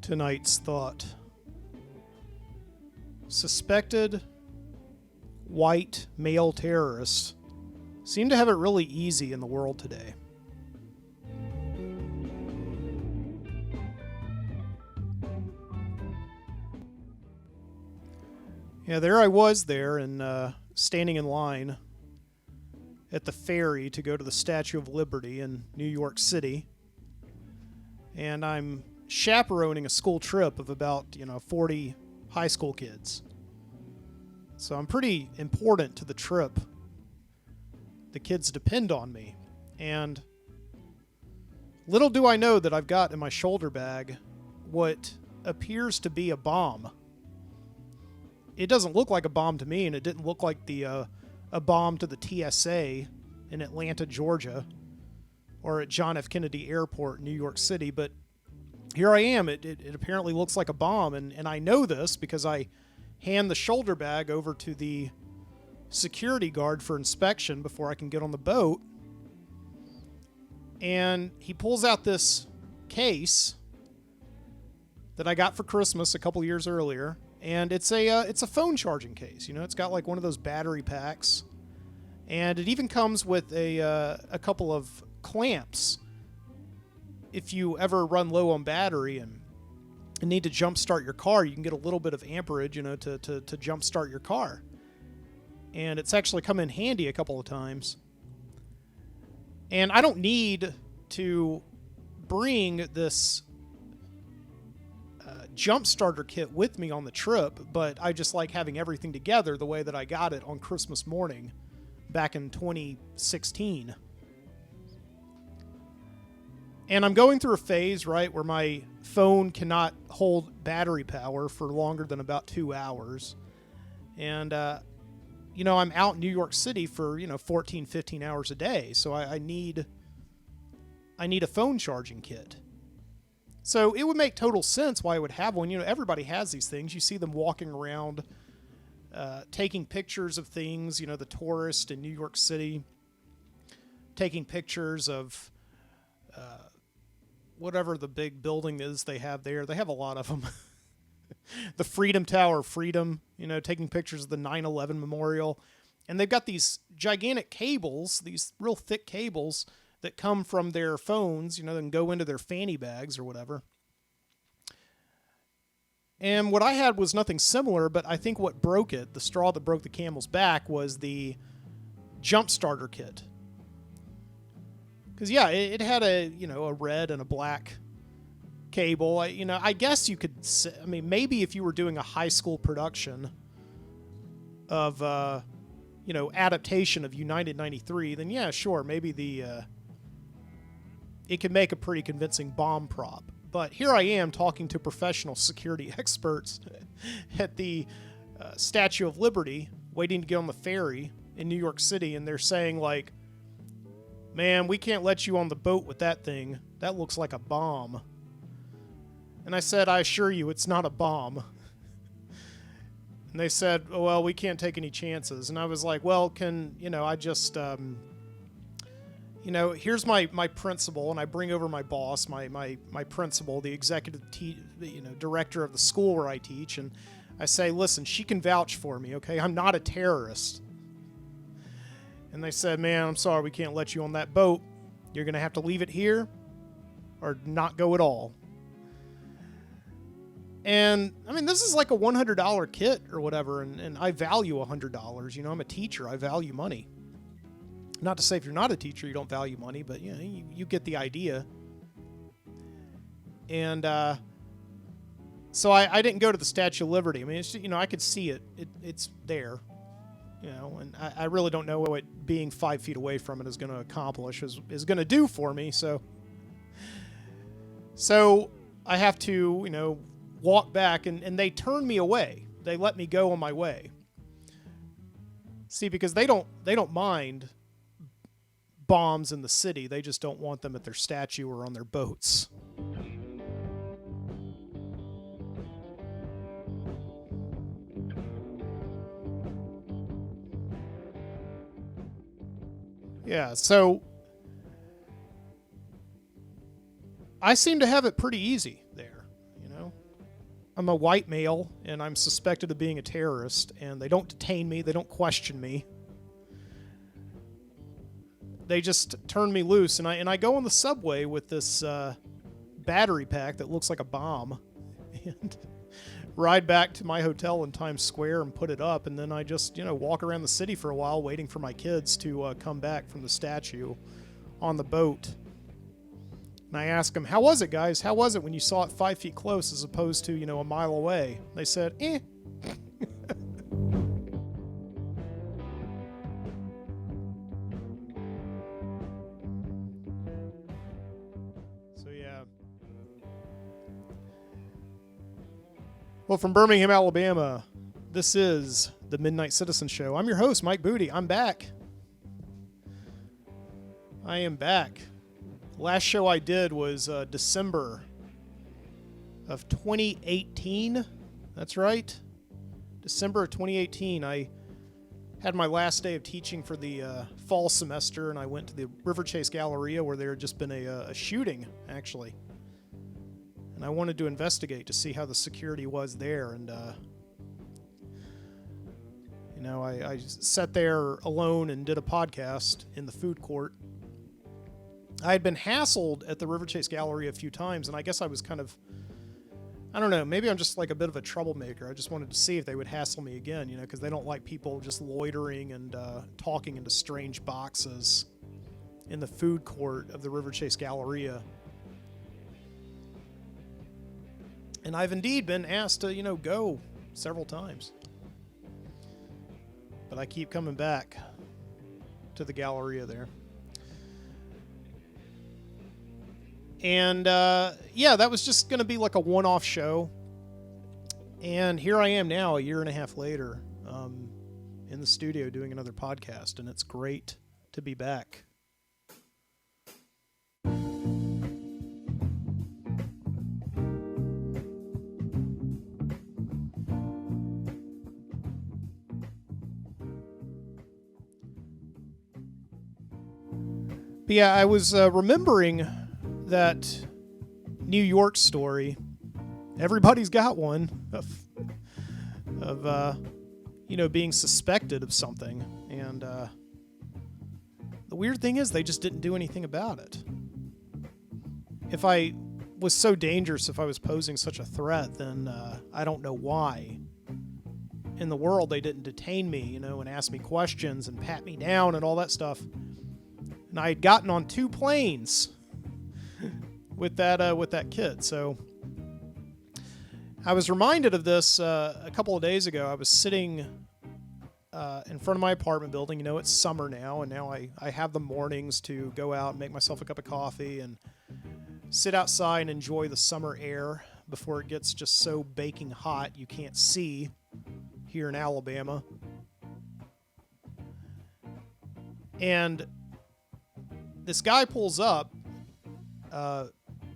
Tonight's thought. Suspected white male terrorists seem to have it really easy in the world today. Yeah, there I was there and standing in line at the ferry to go to the Statue of Liberty in New York City. And I'm chaperoning a school trip of about, 40 high school kids. So I'm pretty important to the trip. The kids depend on me. And little do I know that I've got in my shoulder bag what appears to be a bomb. It doesn't look like a bomb to me, and it didn't look like a bomb to the TSA in Atlanta, Georgia, or at John F. Kennedy Airport in New York City, but here I am. It apparently looks like a bomb, and I know this because I hand the shoulder bag over to the security guard for inspection before I can get on the boat, and he pulls out this case that I got for Christmas a couple years earlier, and it's a phone charging case. It's got like one of those battery packs, and it even comes with a couple of clamps. If you ever run low on battery and need to jump start your car, you can get a little bit of amperage, to jump start your car. And it's actually come in handy a couple of times. And I don't need to bring this jump starter kit with me on the trip, but I just like having everything together the way that I got it on Christmas morning back in 2016. And I'm going through a phase, right, where my phone cannot hold battery power for longer than about 2 hours. And, I'm out in New York City for, 14, 15 hours a day. So I need a phone charging kit. So it would make total sense why I would have one. Everybody has these things. You see them walking around, taking pictures of things, the tourists in New York City, taking pictures of whatever the big building is they have there. They have a lot of them. The Freedom Tower, taking pictures of the 9/11 memorial. And they've got these gigantic cables, these real thick cables that come from their phones, and go into their fanny bags or whatever. And what I had was nothing similar, but I think what broke it, the straw that broke the camel's back, was the jump starter kit. Because, yeah, it had a red and a black cable. I guess you could say, maybe if you were doing a high school production of, adaptation of United 93, then yeah, sure, maybe it could make a pretty convincing bomb prop. But here I am talking to professional security experts at the Statue of Liberty, waiting to get on the ferry in New York City, and they're saying, like, man, we can't let you on the boat with that thing. That looks like a bomb. And I said, I assure you, it's not a bomb. And they said, oh, well, we can't take any chances. And I was like, well, I just, here's my principal, and I bring over my boss, my principal, the executive director of the school where I teach, and I say, listen, she can vouch for me, okay? I'm not a terrorist. And they said, man, I'm sorry, we can't let you on that boat. You're going to have to leave it here or not go at all. And, this is like a $100 kit or whatever, and I value $100. I'm a teacher. I value money. Not to say if you're not a teacher, you don't value money, but, you get the idea. And so I didn't go to the Statue of Liberty. It's just, I could see it. It's there. And I really don't know what being 5 feet away from it is going to accomplish, is going to do for me. So I have to, walk back, and they turn me away. They let me go on my way. See, because they don't mind bombs in the city. They just don't want them at their statue or on their boats. Yeah, so I seem to have it pretty easy there, I'm a white male, and I'm suspected of being a terrorist, and they don't detain me, they don't question me. They just turn me loose, and I go on the subway with this battery pack that looks like a bomb, and ride back to my hotel in Times Square and put it up, and then I just, walk around the city for a while waiting for my kids to come back from the statue on the boat. And I ask them, how was it, guys? How was it when you saw it 5 feet close as opposed to, a mile away? They said, eh. So, yeah. Well, from Birmingham, Alabama, this is the Midnight Citizen Show. I'm your host, Mike Booty. I'm back. I am back. Last show I did was December of 2018. That's right. December of 2018. I had my last day of teaching for the fall semester, and I went to the River Chase Galleria where there had just been a shooting, actually. And I wanted to investigate to see how the security was there. And, I sat there alone and did a podcast in the food court. I had been hassled at the River Chase Gallery a few times, and I guess I was kind of, I don't know, maybe I'm just like a bit of a troublemaker. I just wanted to see if they would hassle me again, because they don't like people just loitering and talking into strange boxes in the food court of the River Chase Galleria. And I've indeed been asked to, go several times. But I keep coming back to the Galleria there. And, that was just going to be like a one-off show. And here I am now, a year and a half later, in the studio doing another podcast. And it's great to be back. But yeah, I was remembering that New York story. Everybody's got one of being suspected of something. And the weird thing is they just didn't do anything about it. If I was so dangerous, if I was posing such a threat, then I don't know why in the world they didn't detain me, and ask me questions and pat me down and all that stuff. And I had gotten on 2 planes with that kid. So I was reminded of this a couple of days ago. I was sitting in front of my apartment building. It's summer now, and now I have the mornings to go out and make myself a cup of coffee and sit outside and enjoy the summer air before it gets just so baking hot you can't see here in Alabama. And this guy pulls up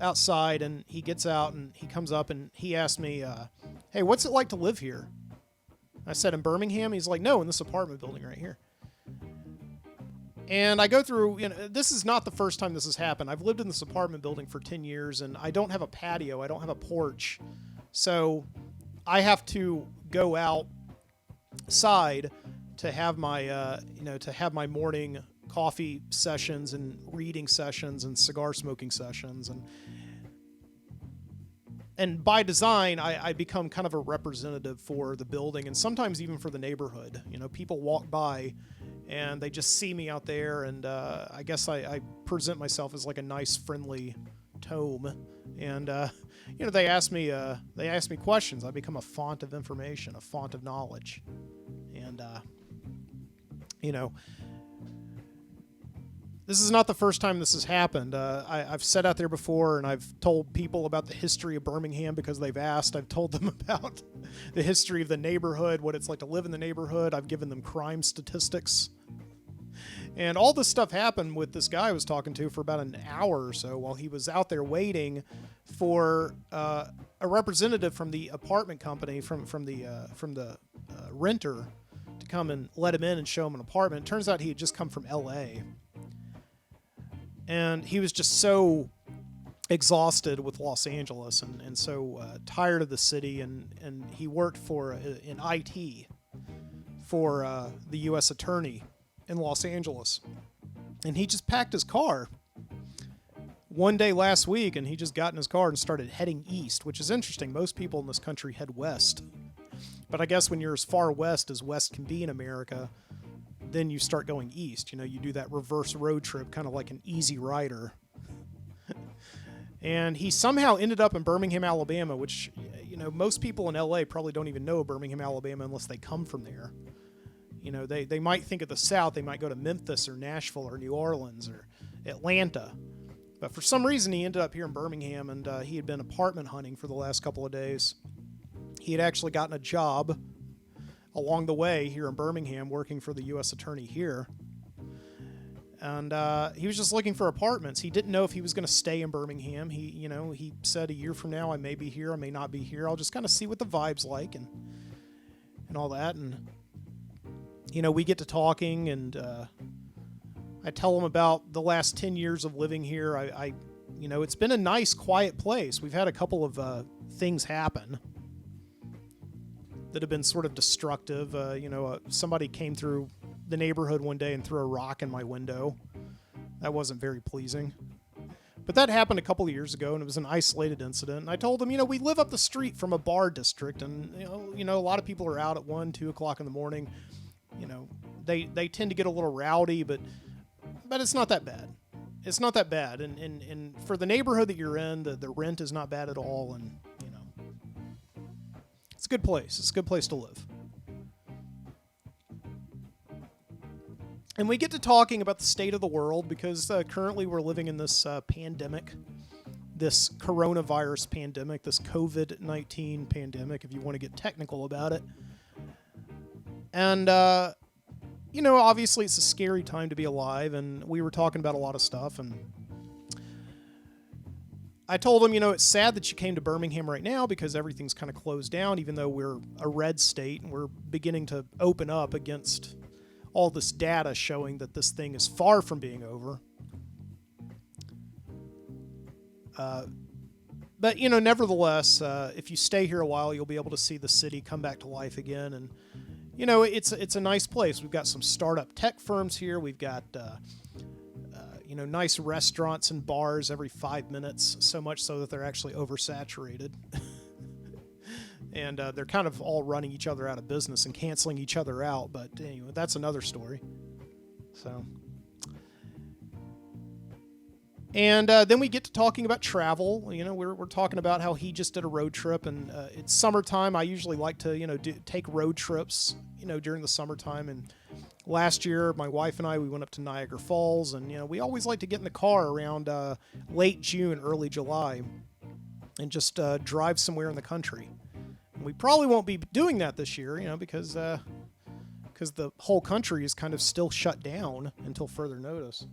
outside, and he gets out, and he comes up, and he asked me, hey, what's it like to live here? I said, in Birmingham? He's like, no, in this apartment building right here. And I go through, this is not the first time this has happened. I've lived in this apartment building for 10 years, and I don't have a patio. I don't have a porch. So I have to go outside to have my morning coffee sessions and reading sessions and cigar smoking sessions. And by design, I become kind of a representative for the building and sometimes even for the neighborhood. People walk by and they just see me out there, and I guess I present myself as like a nice, friendly tome. And they ask me questions. I become a font of information, a font of knowledge. And this is not the first time this has happened. I've sat out there before, and I've told people about the history of Birmingham because they've asked. I've told them about the history of the neighborhood, what it's like to live in the neighborhood. I've given them crime statistics. And all this stuff happened with this guy I was talking to for about an hour or so while he was out there waiting for a representative from the apartment company, from the renter, to come and let him in and show him an apartment. It turns out he had just come from L.A., and he was just so exhausted with Los Angeles and so tired of the city, and he worked for in IT for the U.S. Attorney in Los Angeles. And he just packed his car one day last week, and he just got in his car and started heading east, which is interesting. Most people in this country head west. But I guess when you're as far west as west can be in America, then you start going east. You know, you do that reverse road trip, kind of like an easy rider. And he somehow ended up in Birmingham, Alabama, which, you know, most people in LA probably don't even know Birmingham, Alabama unless they come from there. You know, they might think of the South. They might go to Memphis or Nashville or New Orleans or Atlanta. But for some reason, he ended up here in Birmingham, and he had been apartment hunting for the last couple of days. He had actually gotten a job along the way here in Birmingham working for the U.S. Attorney here. And he was just looking for apartments. He didn't know if he was going to stay in Birmingham. He said a year from now I may be here, I may not be here. I'll just kind of see what the vibe's like and all that. And, you know, we get to talking, and I tell him about the last 10 years of living here. You know, it's been a nice, quiet place. We've had a couple of things happen that have been sort of destructive. Somebody came through the neighborhood one day and threw a rock in my window. That wasn't very pleasing. But that happened a couple of years ago, and it was an isolated incident. And I told him, you know, we live up the street from a bar district, and you know, a lot of people are out at 1, 2 o'clock in the morning. You know, they tend to get a little rowdy, but it's not that bad. It's not that bad, and for the neighborhood that you're in, the rent is not bad at all, and you know, it's a good place. It's a good place to live. And we get to talking about the state of the world because currently we're living in this pandemic, this coronavirus pandemic, this COVID-19 pandemic, if you want to get technical about it. And, you know, obviously it's a scary time to be alive, and we were talking about a lot of stuff. And I told him, you know, it's sad that you came to Birmingham right now because everything's kind of closed down, even though we're a red state and we're beginning to open up against all this data showing that this thing is far from being over. But, you know, nevertheless, if you stay here a while, you'll be able to see the city come back to life again. And, you know, it's a nice place. We've got some startup tech firms here. We've got, you know, nice restaurants and bars every 5 minutes, so much so that they're actually oversaturated. And they're kind of all running each other out of business and canceling each other out. But anyway, that's another story. So, and then we get to talking about travel. You know, we're talking about how he just did a road trip, and it's summertime. I usually like to, you know, take road trips, you know, during the summertime. And last year, my wife and I, we went up to Niagara Falls, and, you know, we always like to get in the car around late June, early July, and just drive somewhere in the country. We probably won't be doing that this year, you know, because the whole country is kind of still shut down until further notice.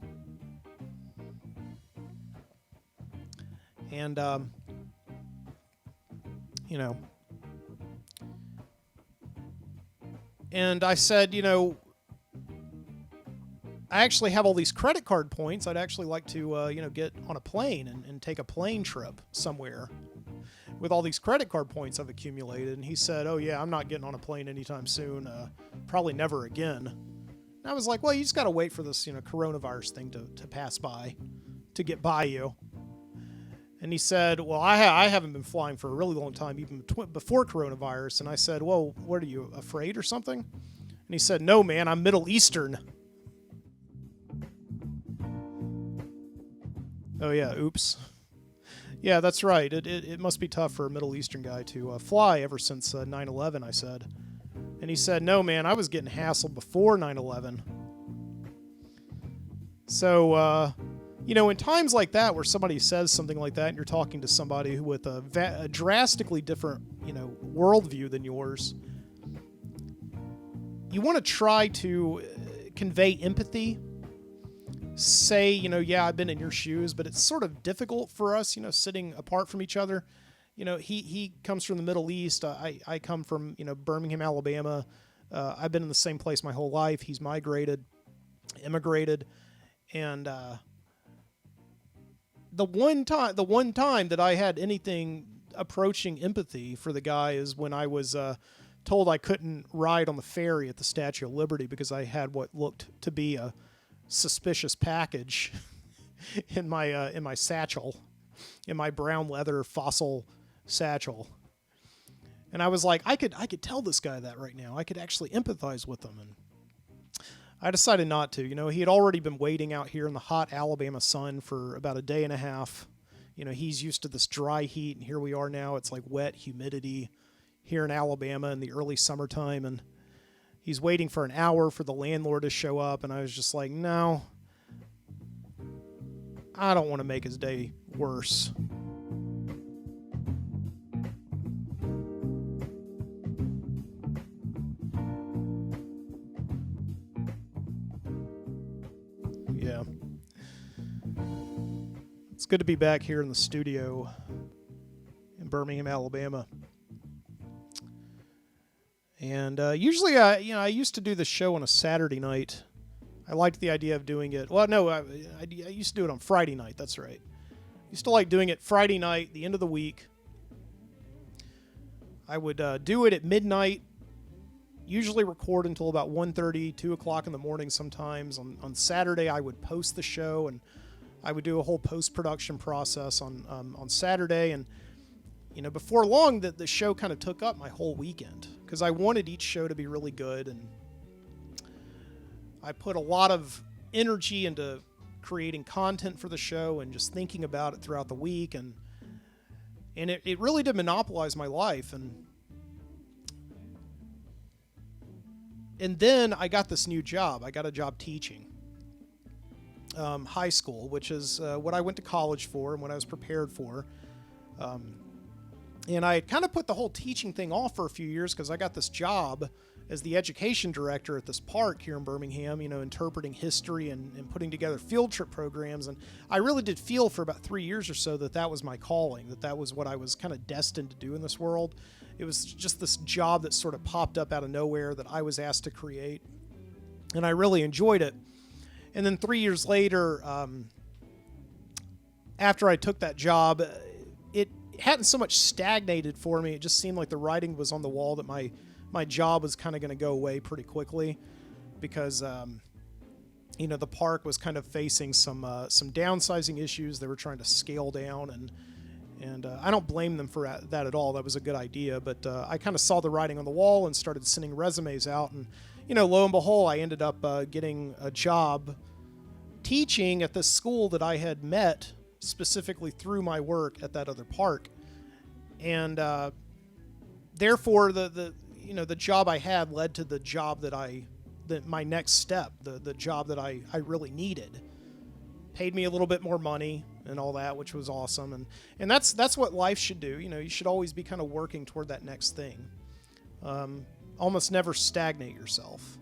And, you know, and I said, you know, I actually have all these credit card points. I'd actually like to, you know, get on a plane and take a plane trip somewhere with all these credit card points I've accumulated. And he said, oh yeah, I'm not getting on a plane anytime soon. Probably never again. And I was like, well, you just got to wait for this, you know, coronavirus thing to pass by, to get by you. And he said, well, I haven't been flying for a really long time, even before coronavirus. And I said, well, what are you, afraid or something? And he said, no, man, I'm Middle Eastern. Oh yeah, oops. Yeah, that's right. It must be tough for a Middle Eastern guy to fly ever since 9/11, I said. And he said, no, man, I was getting hassled before 9/11. So, you know, in times like that where somebody says something like that and you're talking to somebody with a drastically different, you know, worldview than yours, you want to try to convey empathy. Say, you know, yeah, I've been in your shoes, but it's sort of difficult for us, you know, sitting apart from each other. You know, he comes from the Middle East. I come from, you know, Birmingham, Alabama. I've been in the same place my whole life. He's immigrated. And the one time that I had anything approaching empathy for the guy is when I was told I couldn't ride on the ferry at the Statue of Liberty because I had what looked to be a suspicious package in my satchel, in my brown leather fossil satchel. And I was like, I could tell this guy that right now. I could actually empathize with him. And I decided not to. You know, he had already been waiting out here in the hot Alabama sun for about a day and a half. You know, he's used to this dry heat, and here we are now. It's like wet humidity here in Alabama in the early summertime, and he's waiting for an hour for the landlord to show up, and I was just like, no, I don't want to make his day worse. Yeah. It's good to be back here in the studio in Birmingham, Alabama. And usually, I used to do the show on a Saturday night. I liked the idea of doing it. Well, no, I used to do it on Friday night. That's right. I used to like doing it Friday night, the end of the week. I would do it at midnight, usually record until about 1:30, 2 o'clock in the morning sometimes. On Saturday, I would post the show, and I would do a whole post-production process on Saturday. And, you know, before long, the show kind of took up my whole weekend because I wanted each show to be really good. And I put a lot of energy into creating content for the show and just thinking about it throughout the week. And it really did monopolize my life. And then I got this new job. I got a job teaching high school, which is what I went to college for and what I was prepared for. And I had kind of put the whole teaching thing off for a few years because I got this job as the education director at this park here in Birmingham, you know, interpreting history and putting together field trip programs. And I really did feel for about 3 years or so that was my calling, that was what I was kind of destined to do in this world. It was just this job that sort of popped up out of nowhere that I was asked to create. And I really enjoyed it. And then 3 years later, after I took that job, it hadn't so much stagnated for me. It just seemed like the writing was on the wall that my job was kind of going to go away pretty quickly because, you know, the park was kind of facing some downsizing issues. They were trying to scale down, and I don't blame them for that at all. That was a good idea, but I kind of saw the writing on the wall and started sending resumes out. And, you know, lo and behold, I ended up getting a job teaching at this school that I had met specifically through my work at that other park. And therefore, the job I had led to the job that my next step, the job that I really needed. Paid me a little bit more money and all that, which was awesome. And that's what life should do. You know, you should always be kind of working toward that next thing. Almost never stagnate yourself.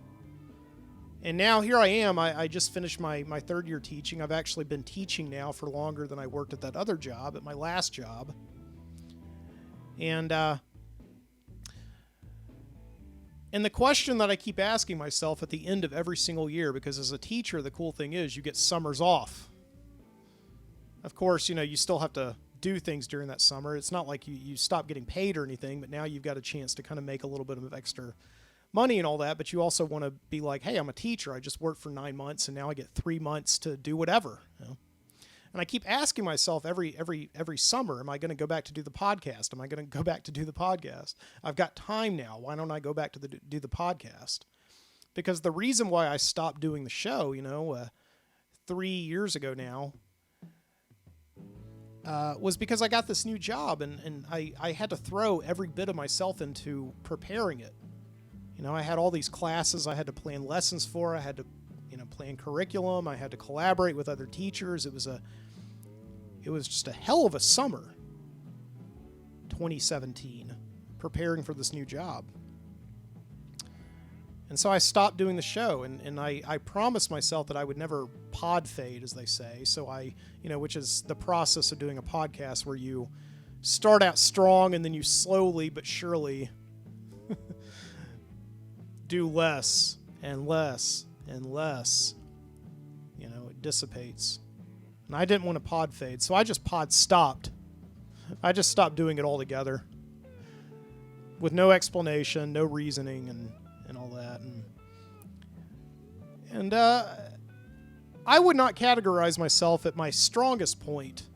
And now here I am. I just finished my third year teaching. I've actually been teaching now for longer than I worked at that other job, at my last job. And the question that I keep asking myself at the end of every single year, because as a teacher, the cool thing is you get summers off. Of course, you know, you still have to do things during that summer. It's not like you stop getting paid or anything, but now you've got a chance to kind of make a little bit of extra money and all that. But you also want to be like, hey, I'm a teacher. I just worked for 9 months and now I get 3 months to do whatever. You know? And I keep asking myself every summer, am I going to go back to do the podcast? Am I going to go back to do the podcast? I've got time now. Why don't I go back to do the podcast? Because the reason why I stopped doing the show, you know, 3 years ago now, was because I got this new job and I had to throw every bit of myself into preparing it. You know, I had all these classes I had to plan lessons for. I had to, you know, plan curriculum. I had to collaborate with other teachers. It was just a hell of a summer, 2017, preparing for this new job. And so I stopped doing the show, and I promised myself that I would never pod fade, as they say. So which is the process of doing a podcast where you start out strong and then you slowly but surely do less and less and less. You know, it dissipates. And I didn't want to pod fade, so I just pod stopped. I just stopped doing it altogether. With no explanation, no reasoning, and all that. And I would not categorize myself at my strongest point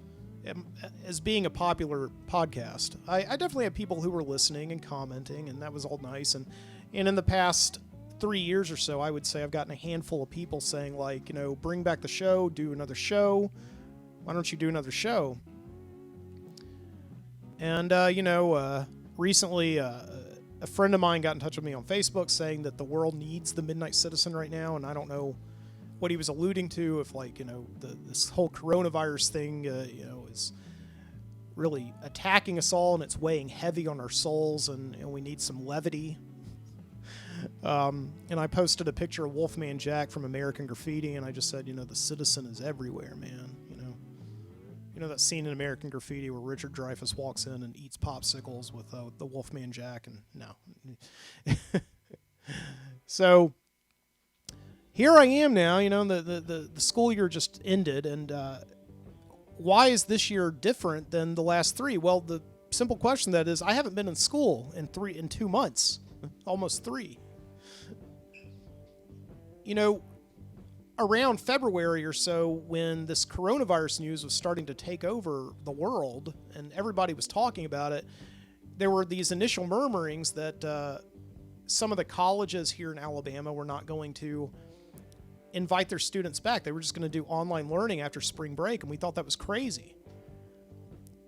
as being a popular podcast. I definitely have people who were listening and commenting, and that was all nice. And in the past 3 years or so, I would say I've gotten a handful of people saying, like, bring back the show, do another show. Why don't you do another show? And, recently a friend of mine got in touch with me on Facebook saying that the world needs the Midnight Citizen right now, and I don't know what he was alluding to, if this whole coronavirus thing, is really attacking us all and it's weighing heavy on our souls, and we need some levity. And I posted a picture of Wolfman Jack from American Graffiti, and I just said, the citizen is everywhere, man. That scene in American Graffiti where Richard Dreyfuss walks in and eats popsicles with the Wolfman Jack, and no. So here I am now, the school year just ended, and why is this year different than the last three? Well, the simple question that is, I haven't been in school in 2 months, almost 3. Around February or so, when this coronavirus news was starting to take over the world and everybody was talking about it, there were these initial murmurings that some of the colleges here in Alabama were not going to invite their students back. They were just going to do online learning after spring break, and we thought that was crazy.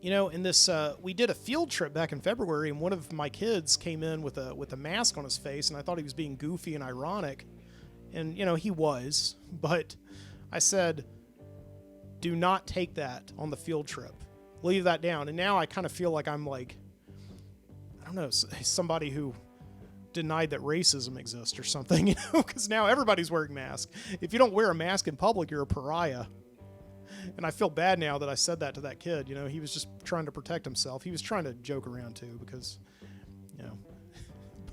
In this, we did a field trip back in February, and one of my kids came in with a mask on his face, and I thought he was being goofy and ironic. And, he was, but I said, do not take that on the field trip. Leave that down. And now I kind of feel like I'm like, I don't know, somebody who denied that racism exists or something, because now everybody's wearing masks. If you don't wear a mask in public, you're a pariah. And I feel bad now that I said that to that kid. He was just trying to protect himself. He was trying to joke around too, because,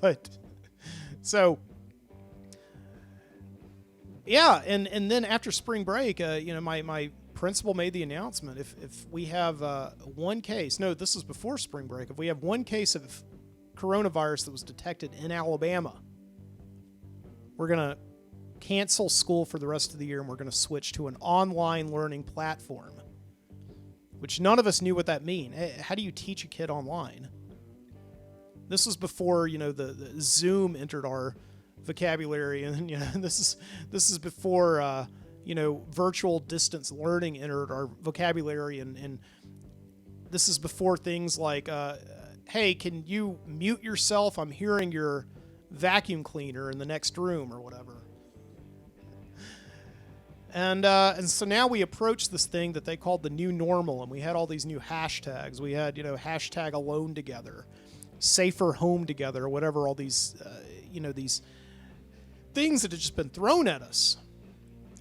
but so... Yeah, and then after spring break, my principal made the announcement, if we have one case, no, this is before spring break, if we have one case of coronavirus that was detected in Alabama, we're going to cancel school for the rest of the year, and we're going to switch to an online learning platform, which none of us knew what that mean. How do you teach a kid online? This was before, the Zoom entered our vocabulary, and this is before virtual distance learning entered our vocabulary, and this is before things like hey, can you mute yourself? I'm hearing your vacuum cleaner in the next room or whatever. And so now we approach this thing that they called the new normal, and we had all these new hashtags. We had hashtag alone together, safer home together, or whatever all these these things that have just been thrown at us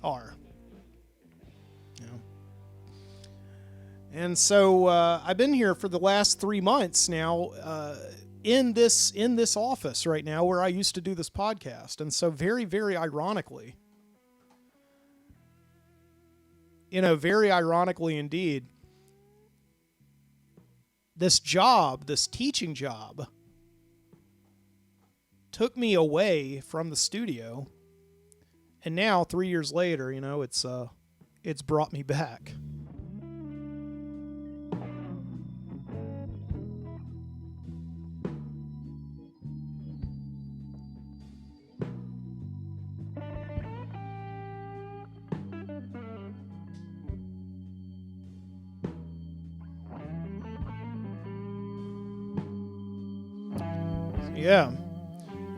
are. And so I've been here for the last 3 months now in this office right now where I used to do this podcast. And so very, very ironically, very ironically indeed, this teaching job, took me away from the studio, and now 3 years later, it's brought me back. Yeah.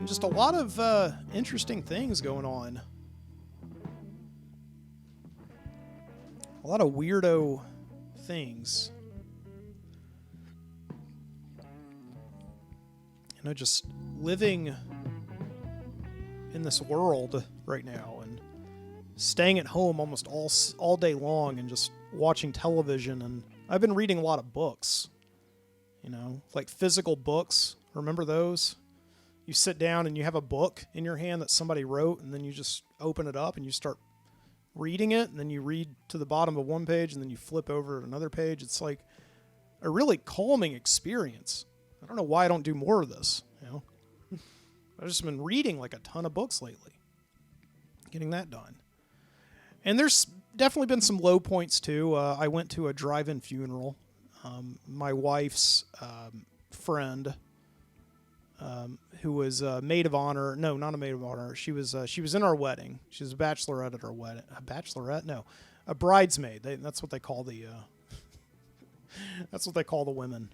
Just a lot of interesting things going on. A lot of weirdo things. Just living in this world right now and staying at home almost all day long and just watching television. And I've been reading a lot of books, like physical books. Remember those? You sit down and you have a book in your hand that somebody wrote, and then you just open it up and you start reading it, and then you read to the bottom of one page, and then you flip over to another page. It's like a really calming experience. I don't know why I don't do more of this. I've just been reading like a ton of books lately, getting that done. And there's definitely been some low points too. I went to a drive-in funeral. My wife's friend, who was a maid of honor. No, not a maid of honor. She was in our wedding. She was a bachelorette at our wedding. A bachelorette? No, a bridesmaid. That's what they call the. That's what they call the women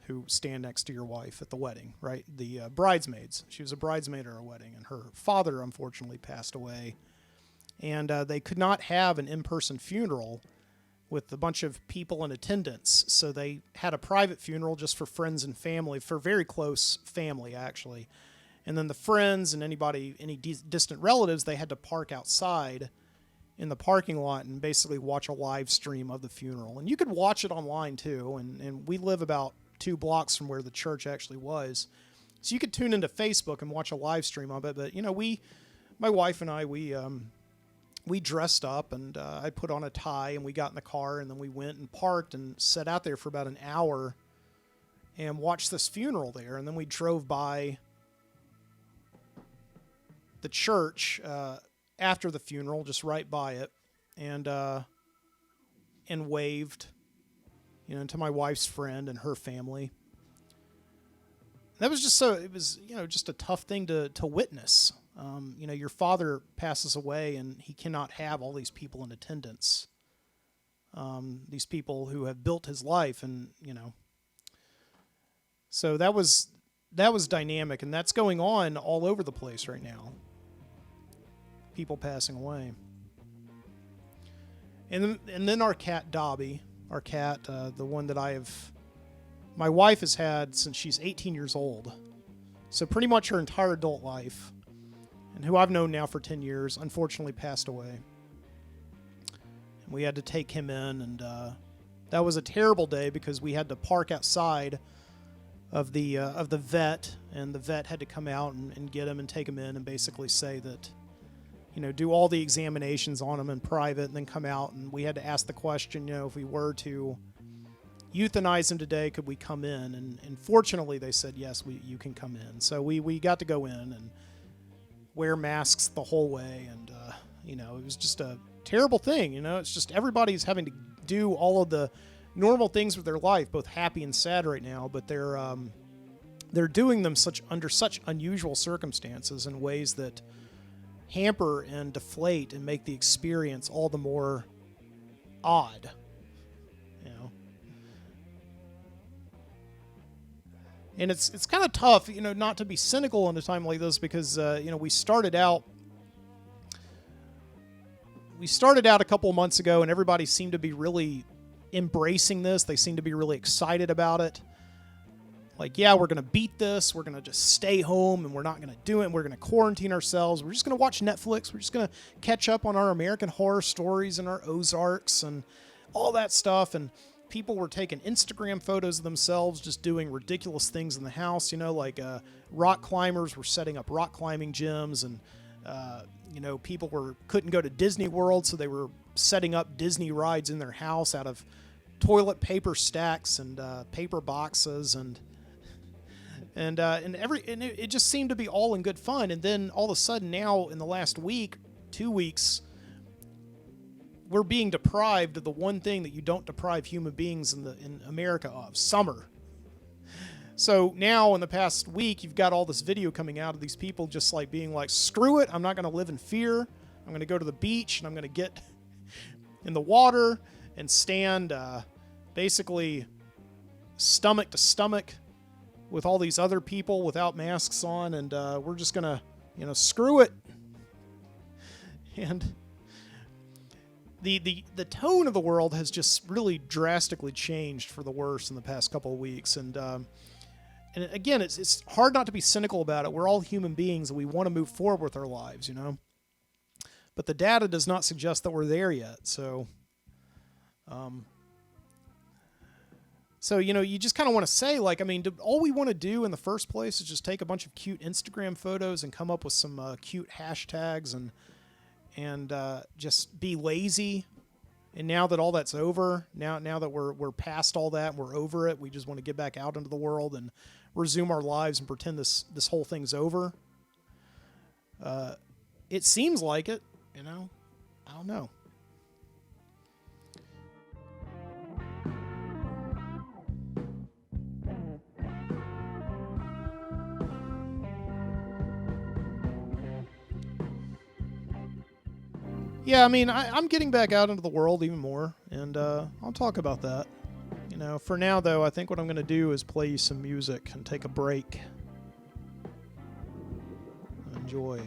who stand next to your wife at the wedding, right? The bridesmaids. She was a bridesmaid at our wedding, and her father unfortunately passed away. And they could not have an in-person funeral with a bunch of people in attendance, so they had a private funeral just for friends and family, for very close family, actually. And then the friends and any distant relatives, they had to park outside in the parking lot and basically watch a live stream of the funeral. And you could watch it online, too, and we live about 2 blocks from where the church actually was. So you could tune into Facebook and watch a live stream of it, but, my wife and I, we dressed up, and I put on a tie, and we got in the car, and then we went and parked and sat out there for about an hour and watched this funeral there. And then we drove by the church after the funeral, just right by it, and waved, to my wife's friend and her family. That was just it was just a tough thing to witness. Your father passes away, and he cannot have all these people in attendance. These people who have built his life, and so that was dynamic, and that's going on all over the place right now. People passing away, and then our cat Dobby, the one that my wife has had since she's 18 years old, so pretty much her entire adult life. And who I've known now for 10 years, unfortunately passed away. And we had to take him in, and that was a terrible day because we had to park outside of the vet, and the vet had to come out and get him and take him in and basically say that, do all the examinations on him in private and then come out. And we had to ask the question, if we were to euthanize him today, could we come in? And fortunately, they said, yes, you can come in. So we got to go in and wear masks the whole way, and it was just a terrible thing. It's just everybody's having to do all of the normal things with their life, both happy and sad right now, but they're doing them under such unusual circumstances in ways that hamper and deflate and make the experience all the more odd. And it's kind of tough, not to be cynical in a time like this because, we started out a couple of months ago, and everybody seemed to be really embracing this. They seemed to be really excited about it. Like, yeah, we're going to beat this. We're going to just stay home, and we're not going to do it. We're going to quarantine ourselves. We're just going to watch Netflix. We're just going to catch up on our American Horror Stories and our Ozarks and all that stuff. And people were taking Instagram photos of themselves just doing ridiculous things in the house, like rock climbers were setting up rock climbing gyms, and people couldn't go to Disney World, so they were setting up Disney rides in their house out of toilet paper stacks and paper boxes, and it just seemed to be all in good fun. And then all of a sudden now, in the last 2 weeks, we're being deprived of the one thing that you don't deprive human beings in America of: summer. So now in the past week, you've got all this video coming out of these people just like being like, screw it, I'm not going to live in fear. I'm going to go to the beach, and I'm going to get in the water and stand basically stomach to stomach with all these other people without masks on, and we're just going to, screw it. And the tone of the world has just really drastically changed for the worse in the past couple of weeks. And again, it's hard not to be cynical about it. We're all human beings, and we want to move forward with our lives, But the data does not suggest that we're there yet. So, you just kind of want to say, all we want to do in the first place is just take a bunch of cute Instagram photos and come up with some cute hashtags and just be lazy. And now that all that's over, now that we're past all that, we're over it. We just want to get back out into the world and resume our lives and pretend this whole thing's over. It seems like it, you know. I don't know. Yeah, I mean, I'm getting back out into the world even more, and I'll talk about that. You know, for now, though, I think what I'm going to do is play you some music and take a break. Enjoy.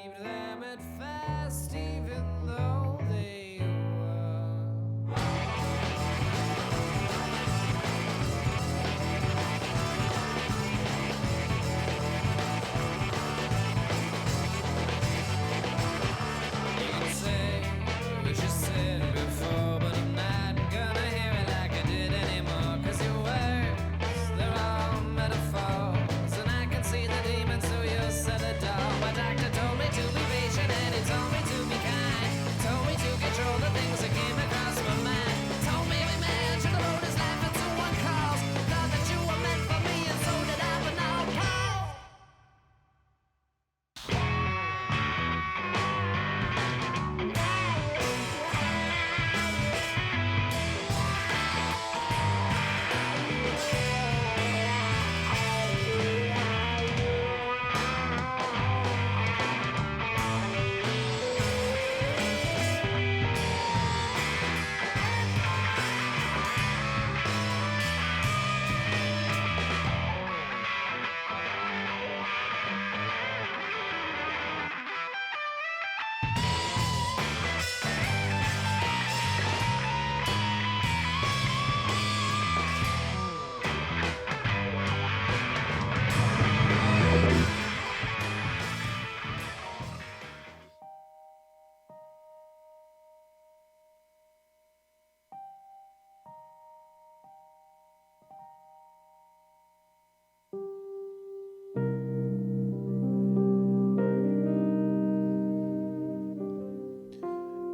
believed them at first, even though they were. You can say what you said before, but I'm not gonna hear it like I did anymore. 'Cause your words, they're all metaphors, and I can see the demons through your cellar door. My doctor told me to be patient, and he told me to be kind. He told me to control the things that came across my mind. Told me every man should have wrote his life into one cause. Thought that you were meant for me, and so did I, but now pause.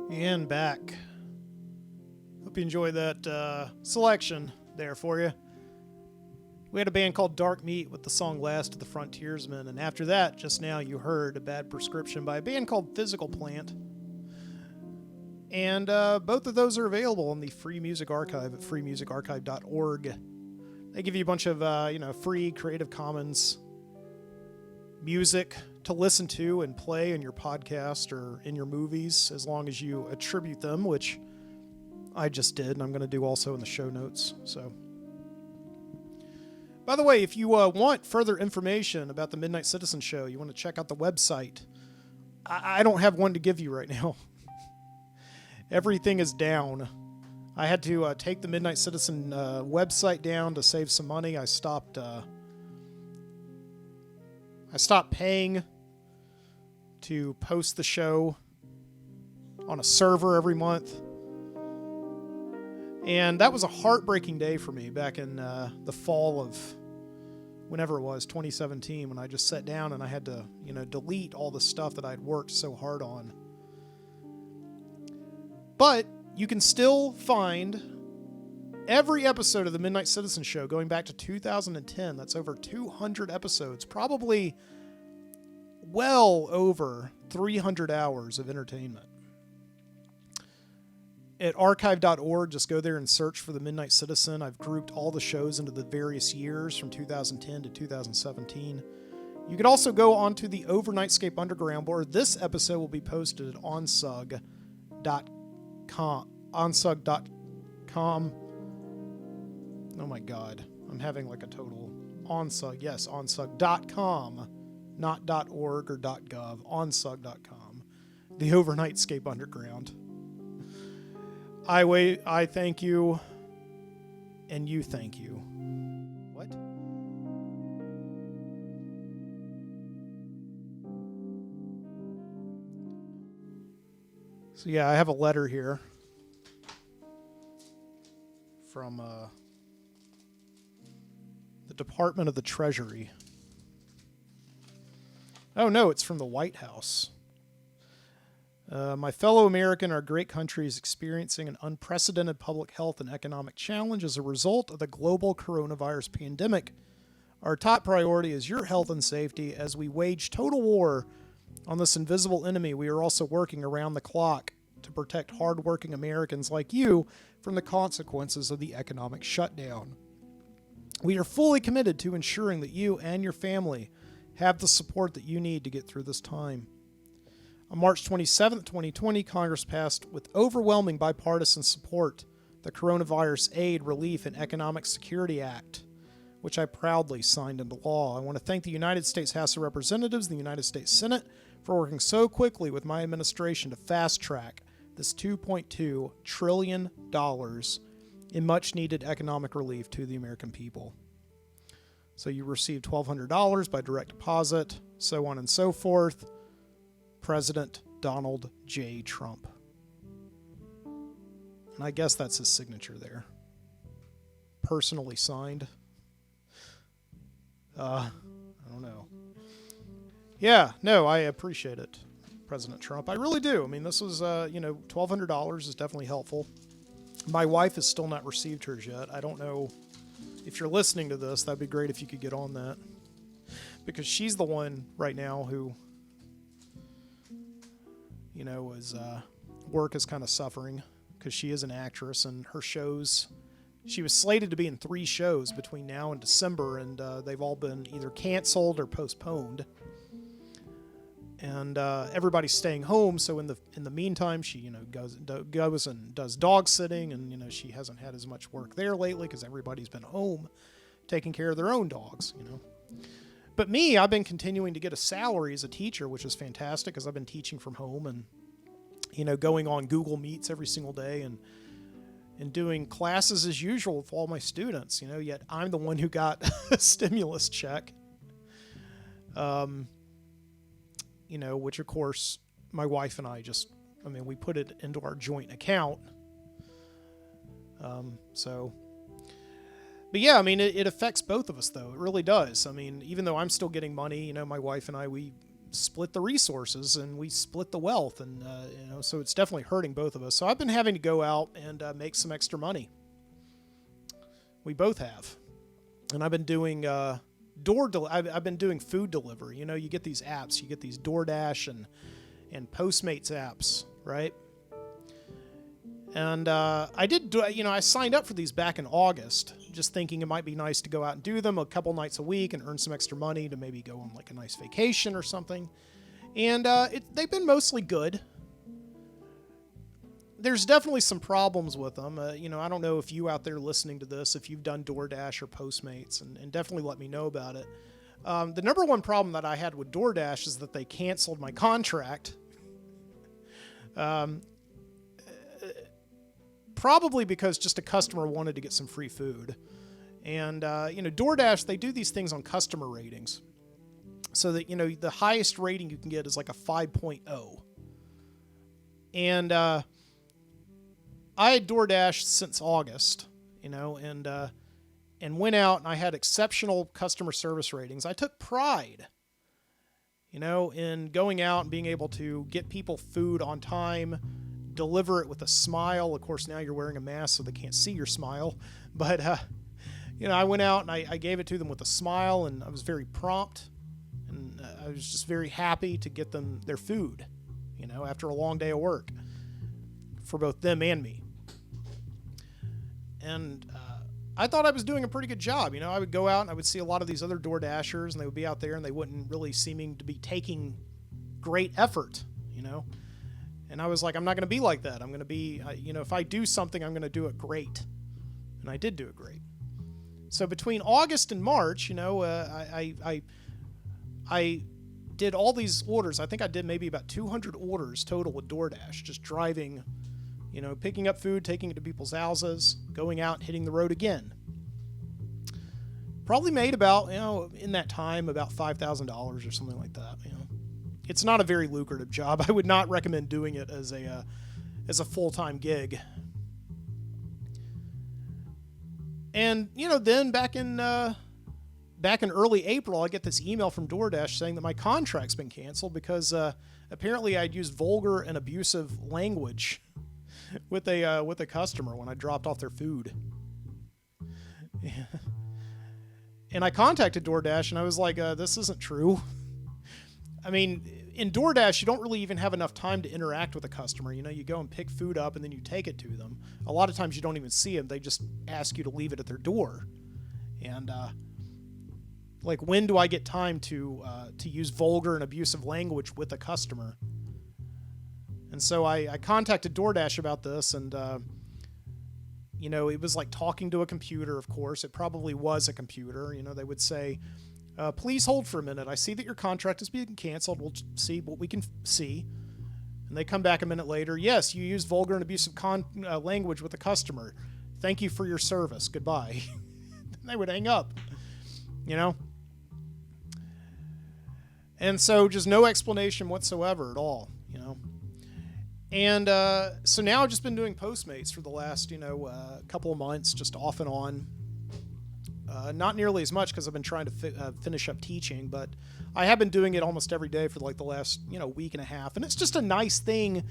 And back. Hope you enjoyed that selection there for you. We had a band called Dark Meat with the song Last of the Frontiersmen, and after that, just now you heard A Bad Prescription by a band called Physical Plant. And both of those are available on the Free Music Archive at freemusicarchive.org. They give you a bunch of free Creative Commons music to listen to and play in your podcast or in your movies, as long as you attribute them, which I just did, and I'm going to do also in the show notes. So, by the way, if you want further information about the Midnight Citizen Show, you want to check out the website. I don't have one to give you right now. Everything is down. I had to take the Midnight Citizen website down to save some money. I stopped paying to post the show on a server every month. And that was a heartbreaking day for me back in the fall of whenever it was, 2017, when I just sat down and I had to, delete all the stuff that I'd worked so hard on. But you can still find every episode of the Midnight Citizen Show going back to 2010. That's over 200 episodes, probably well over 300 hours of entertainment. At archive.org, just go there and search for the Midnight Citizen. I've grouped all the shows into the various years from 2010 to 2017. You can also go onto the Overnightscape Underground, where this episode will be posted at onsug.com. onsug.com. Oh my god, I'm having like a total onsug. Yes, onsug.com, not .org or .gov. onsug.com, the Overnightscape Underground. I thank you, and you thank you. What? So yeah, I have a letter here from the Department of the Treasury. Oh no, it's from the White House. My fellow American, our great country is experiencing an unprecedented public health and economic challenge as a result of the global coronavirus pandemic. Our top priority is your health and safety. As we wage total war on this invisible enemy, we are also working around the clock to protect hardworking Americans like you from the consequences of the economic shutdown. We are fully committed to ensuring that you and your family have the support that you need to get through this time. On March 27, 2020, Congress passed with overwhelming bipartisan support the Coronavirus Aid, Relief, and Economic Security Act, which I proudly signed into law. I want to thank the United States House of Representatives and the United States Senate for working so quickly with my administration to fast-track this $2.2 trillion in much-needed economic relief to the American people. So you received $1,200 by direct deposit, so on and so forth. President Donald J. Trump. And I guess that's his signature there. Personally signed. I don't know. Yeah, no, I appreciate it, President Trump. I really do. I mean, this was, $1,200 is definitely helpful. My wife has still not received hers yet. I don't know if you're listening to this. That'd be great if you could get on that. Because she's the one right now who, is, work is kind of suffering because she is an actress and her shows, she was slated to be in 3 shows between now and December, and they've all been either canceled or postponed. And everybody's staying home, so in the meantime, she goes and does dog sitting, and she hasn't had as much work there lately because everybody's been home taking care of their own dogs. But me, I've been continuing to get a salary as a teacher, which is fantastic because I've been teaching from home and going on Google Meets every single day and doing classes as usual with all my students. Yet I'm the one who got a stimulus check. Which of course my wife and I we put it into our joint account. But yeah, it affects both of us though. It really does. Even though I'm still getting money, my wife and I, we split the resources and we split the wealth, and so it's definitely hurting both of us. So I've been having to go out and make some extra money. We both have, and I've been doing I've been doing food delivery. You get these apps, you get these Doordash and Postmates apps, right? And I signed up for these back in August, just thinking it might be nice to go out and do them a couple nights a week and earn some extra money to maybe go on like a nice vacation or something. And they've been mostly good. There's definitely some problems with them. I don't know if you out there listening to this, if you've done Doordash or Postmates, and definitely let me know about it. The number one problem that I had with Doordash is that they canceled my contract. Probably because just a customer wanted to get some free food. And, Doordash, they do these things on customer ratings. So that, the highest rating you can get is like a 5.0. And I had DoorDash since August, and went out and I had exceptional customer service ratings. I took pride, in going out and being able to get people food on time, deliver it with a smile. Of course, now you're wearing a mask so they can't see your smile. But, I went out and I gave it to them with a smile, and I was very prompt. And I was just very happy to get them their food, after a long day of work for both them and me. And I thought I was doing a pretty good job. I would go out and I would see a lot of these other DoorDashers, and they would be out there and they wouldn't really seeming to be taking great effort, And I was like, I'm not going to be like that. I'm going to be, if I do something, I'm going to do it great. And I did do it great. So between August and March, I did all these orders. I think I did maybe about 200 orders total with DoorDash, just driving, picking up food, taking it to people's houses, going out, hitting the road again. Probably made about, in that time, about $5,000 or something like that. It's not a very lucrative job. I would not recommend doing it as a full-time gig. And, then back in early April, I get this email from DoorDash saying that my contract's been canceled because apparently I'd used vulgar and abusive language with a customer when I dropped off their food. Yeah. And I contacted DoorDash and I was like, this isn't true. In DoorDash, you don't really even have enough time to interact with a customer. You go and pick food up and then you take it to them. A lot of times you don't even see them. They just ask you to leave it at their door. And, when do I get time to use vulgar and abusive language with a customer? And so I contacted DoorDash about this, and, it was like talking to a computer, of course. It probably was a computer. They would say, Please hold for a minute. I see that your contract is being canceled. We'll see what we can see. And they come back a minute later. Yes, you use vulgar and abusive language with the customer. Thank you for your service. Goodbye. They would hang up, you know? And so just no explanation whatsoever at all, you know? And so now I've just been doing Postmates for the last, couple of months, just off and on. Not nearly as much because I've been trying to finish up teaching, but I have been doing it almost every day for like the last, week and a half. And it's just a nice thing,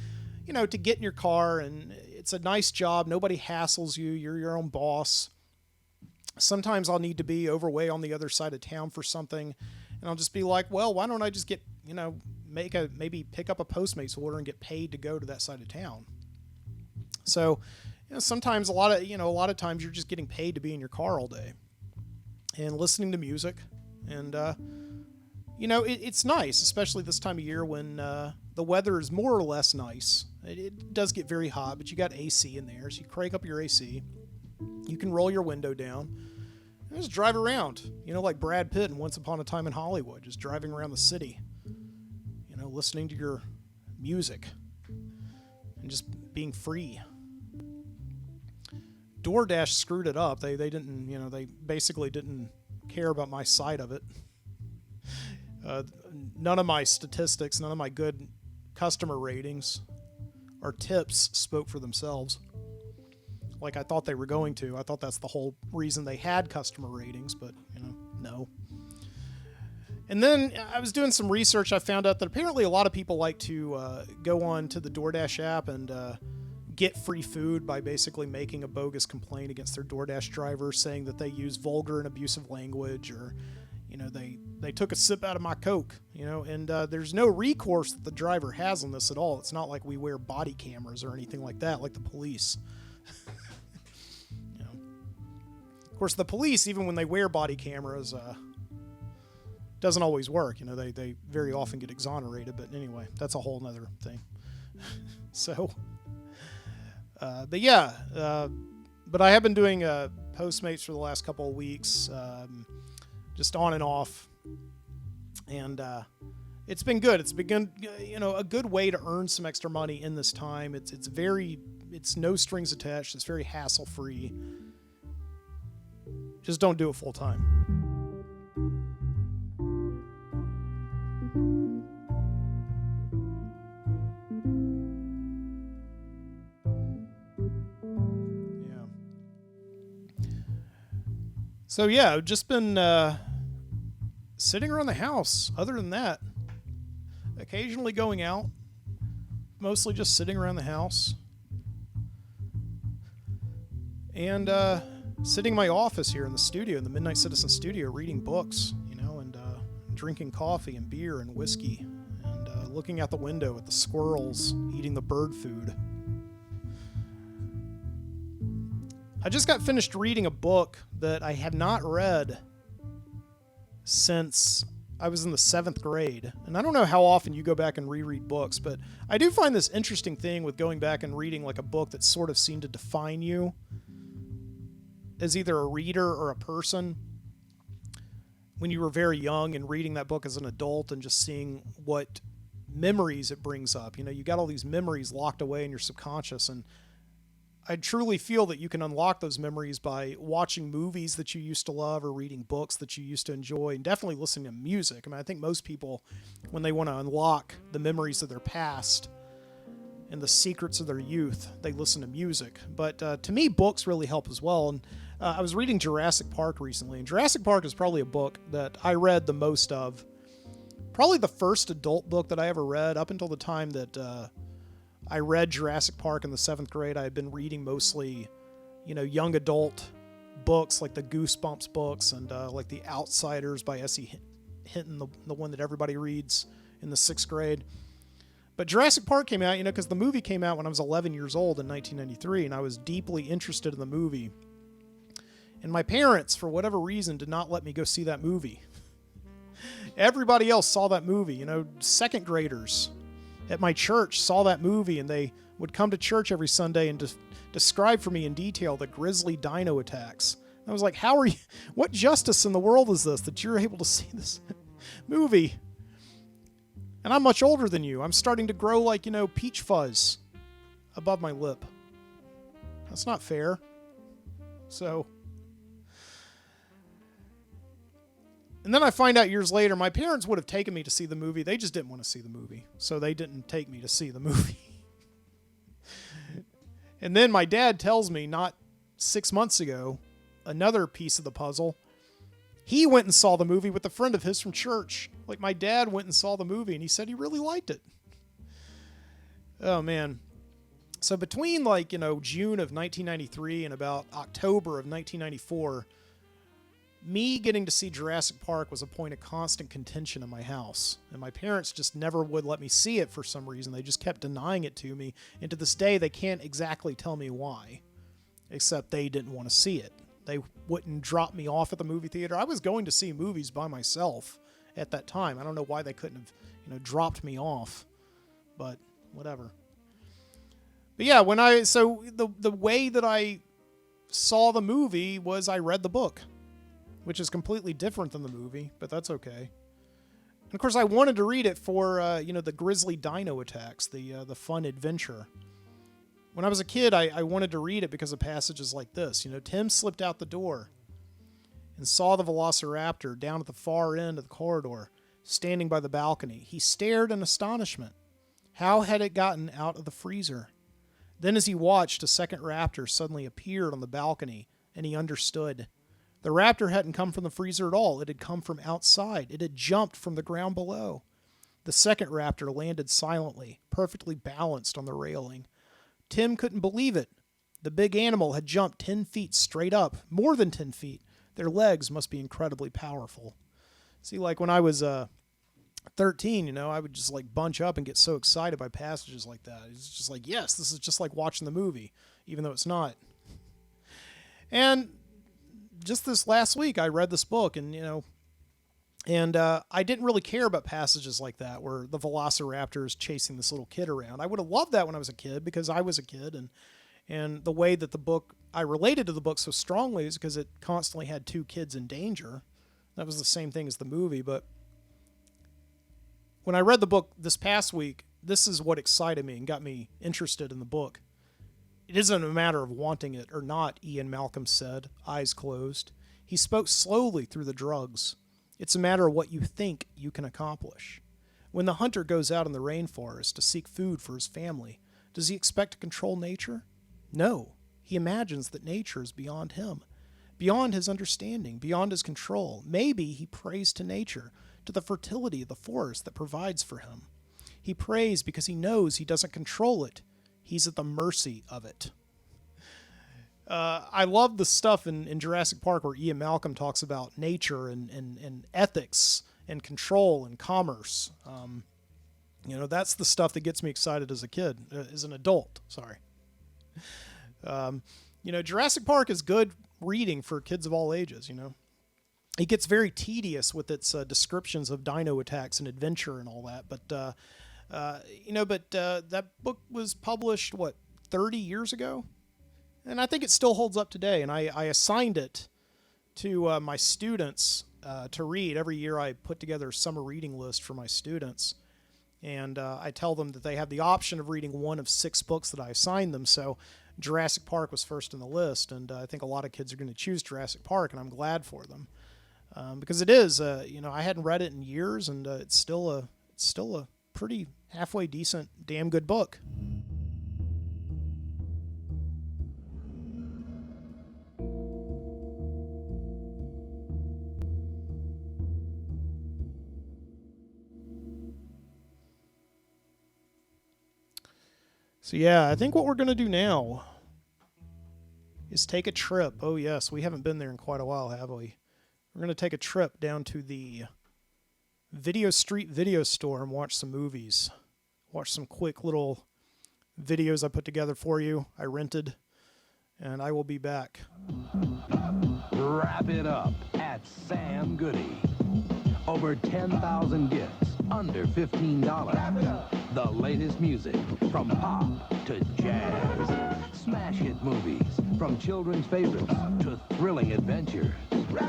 to get in your car, and it's a nice job. Nobody hassles you. You're your own boss. Sometimes I'll need to be overway on the other side of town for something, and I'll just be like, well, why don't I just get, maybe pick up a Postmates order and get paid to go to that side of town. So, sometimes a lot of times you're just getting paid to be in your car all day and listening to music. And, it's nice, especially this time of year when the weather is more or less nice. It does get very hot, but you got AC in there, so you crank up your AC. You can roll your window down and just drive around, like Brad Pitt in Once Upon a Time in Hollywood, just driving around the city, listening to your music and just being free. Doordash screwed it up. They didn't, they basically didn't care about my side of it. None of my statistics, none of my good customer ratings or tips spoke for themselves, like I thought they were going to. I thought that's the whole reason they had customer ratings, but, no. And then I was doing some research. I found out that apparently a lot of people like to go on to the Doordash app and get free food by basically making a bogus complaint against their Doordash driver, saying that they use vulgar and abusive language, or, they took a sip out of my Coke, and there's no recourse that the driver has on this at all. It's not like we wear body cameras or anything like that, like the police. Of course, the police, even when they wear body cameras, doesn't always work. They very often get exonerated. But anyway, that's a whole nother thing. So, but yeah, but I have been doing Postmates for the last couple of weeks, just on and off, and it's been good. It's been, a good way to earn some extra money in this time. It's no strings attached. It's very hassle free. Just don't do it full time. So yeah, I've just been sitting around the house. Other than that, occasionally going out, mostly just sitting around the house, and sitting in my office here in the studio, in the Midnight Citizen studio, reading books, and drinking coffee and beer and whiskey, and looking out the window at the squirrels eating the bird food. I just got finished reading a book that I had not read since I was in the 7th grade. And I don't know how often you go back and reread books, but I do find this interesting thing with going back and reading like a book that sort of seemed to define you as either a reader or a person when you were very young, and reading that book as an adult and just seeing what memories it brings up. You got all these memories locked away in your subconscious, and I truly feel that you can unlock those memories by watching movies that you used to love, or reading books that you used to enjoy, and definitely listening to music. I think most people, when they want to unlock the memories of their past and the secrets of their youth, they listen to music. But to me, books really help as well. And I was reading Jurassic Park recently, and Jurassic Park is probably a book that I read the most of. Probably the first adult book that I ever read. Up until the time that I read Jurassic Park in the 7th grade, I had been reading mostly, young adult books like the Goosebumps books and like The Outsiders by S.E. Hinton, the one that everybody reads in the 6th grade. But Jurassic Park came out, because the movie came out when I was 11 years old in 1993, and I was deeply interested in the movie. And my parents, for whatever reason, did not let me go see that movie. Everybody else saw that movie. 2nd graders at my church saw that movie, and they would come to church every Sunday and describe for me in detail the grisly dino attacks I was like, how are you? What justice in the world is this that you're able to see this movie? And I'm much older than you. I'm starting to grow like, peach fuzz above my lip. That's not fair. So, and then I find out years later, my parents would have taken me to see the movie. They just didn't want to see the movie. So they didn't take me to see the movie. And then my dad tells me, not 6 months ago, another piece of the puzzle. He went and saw the movie with a friend of his from church. Like, my dad went and saw the movie, and he said he really liked it. Oh, man. So between, June of 1993 and about October of 1994, me getting to see Jurassic Park was a point of constant contention in my house. And my parents just never would let me see it for some reason. They just kept denying it to me. And to this day, they can't exactly tell me why. Except they didn't want to see it. They wouldn't drop me off at the movie theater. I was going to see movies by myself at that time. I don't know why they couldn't have, dropped me off. But whatever. But yeah, the way that I saw the movie was I read the book, which is completely different than the movie, but that's okay. And of course, I wanted to read it for, the grisly dino attacks, the fun adventure. When I was a kid, I wanted to read it because of passages like this. Tim slipped out the door and saw the velociraptor down at the far end of the corridor, standing by the balcony. He stared in astonishment. How had it gotten out of the freezer? Then as he watched, a second raptor suddenly appeared on the balcony, and he understood. The raptor hadn't come from the freezer at all. It had come from outside. It had jumped from the ground below. The second raptor landed silently, perfectly balanced on the railing. Tim couldn't believe it. The big animal had jumped 10 feet straight up, more than 10 feet. Their legs must be incredibly powerful. See, like when I was 13, I would just bunch up and get so excited by passages like that. It's just like, yes, this is just like watching the movie, even though it's not. And just this last week, I read this book, and I didn't really care about passages like that where the velociraptor is chasing this little kid around. I would have loved that when I was a kid because I was a kid, and the way that I related to the book so strongly is because it constantly had two kids in danger. That was the same thing as the movie, but when I read the book this past week, this is what excited me and got me interested in the book. It isn't a matter of wanting it or not, Ian Malcolm said, eyes closed. He spoke slowly through the drugs. It's a matter of what you think you can accomplish. When the hunter goes out in the rainforest to seek food for his family, does he expect to control nature? No. He imagines that nature is beyond him, beyond his understanding, beyond his control. Maybe he prays to nature, to the fertility of the forest that provides for him. He prays because he knows he doesn't control it. He's at the mercy of it. I love the stuff in Jurassic Park where Ian Malcolm talks about nature and ethics and control and commerce. That's the stuff that gets me excited as a kid, as an adult, sorry. Jurassic Park is good reading for kids of all ages, It gets very tedious with its descriptions of dino attacks and adventure and all that, but that book was published, 30 years ago? And I think it still holds up today, and I assigned it to my students to read. Every year I put together a summer reading list for my students, and I tell them that they have the option of reading one of 6 books that I assigned them, so Jurassic Park was first in the list, and I think a lot of kids are going to choose Jurassic Park, and I'm glad for them. Because it is, I hadn't read it in years, and it's still a pretty halfway decent, damn good book. So yeah, I think what we're going to do now is take a trip. Oh yes, we haven't been there in quite a while, have we? We're going to take a trip down to the Video Street video store and watch some movies. Watch some quick little videos I put together for you. I rented, and I will be back. Wrap it up at Sam Goody. Over 10,000 gifts, under $15. The latest music from pop to jazz. smash hit movies, from children's favorites to thrilling adventures,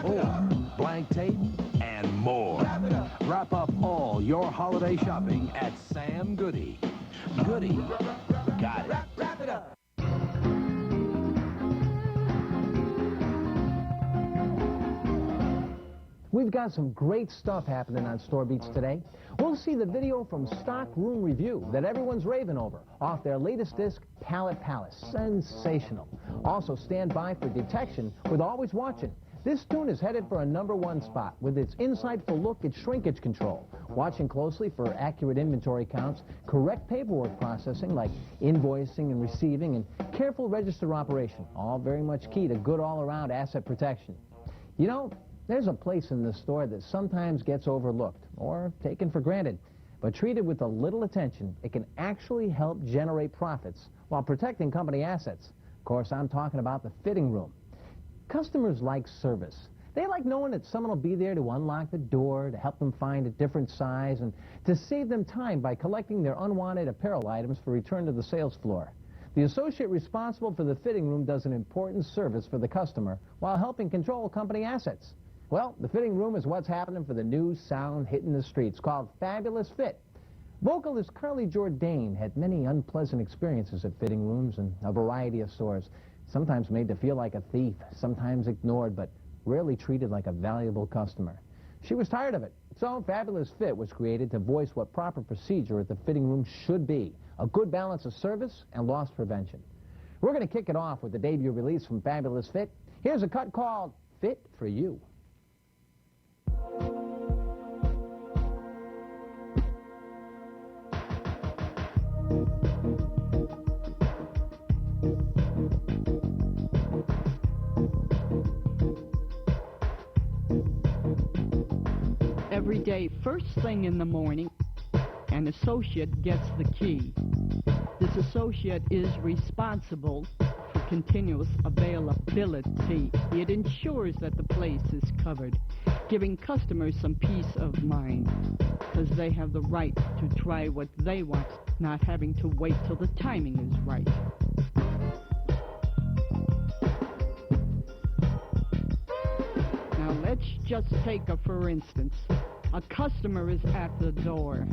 or blank tape and more. Wrap up all your holiday shopping at Sam Goody. Goody, got it. Wrap it up. We've got some great stuff happening on Store Beats today. We'll see the video from Stock Room Review that everyone's raving over off their latest disc, Palette Palace. Sensational. Also, stand by for Detection with Always Watching. This tune is headed for a #1 spot with its insightful look at shrinkage control, watching closely for accurate inventory counts, correct paperwork processing like invoicing and receiving, and careful register operation, all very much key to good all-around asset protection. You know, there's a place in this store that sometimes gets overlooked or taken for granted, but treated with a little attention, it can actually help generate profits while protecting company assets. Of course, I'm talking about the fitting room. Customers like service. They like knowing that someone will be there to unlock the door, to help them find a different size, and to save them time by collecting their unwanted apparel items for return to the sales floor. The associate responsible for the fitting room does an important service for the customer while helping control company assets. Well, the fitting room is what's happening for the new sound hitting the streets called Fabulous Fit. Vocalist Carly Jourdain had many unpleasant experiences at fitting rooms in a variety of stores. Sometimes made to feel like a thief, sometimes ignored, but rarely treated like a valuable customer. She was tired of it, so Fabulous Fit was created to voice what proper procedure at the fitting room should be, a good balance of service and loss prevention. We're going to kick it off with the debut release from Fabulous Fit. Here's a cut called Fit for You. Every day, first thing in the morning, an associate gets the key. This associate is responsible for continuous availability. It ensures that the place is covered, giving customers some peace of mind, because they have the right to try what they want, not having to wait till the timing is right. Now let's just take a for instance. A customer is at the door.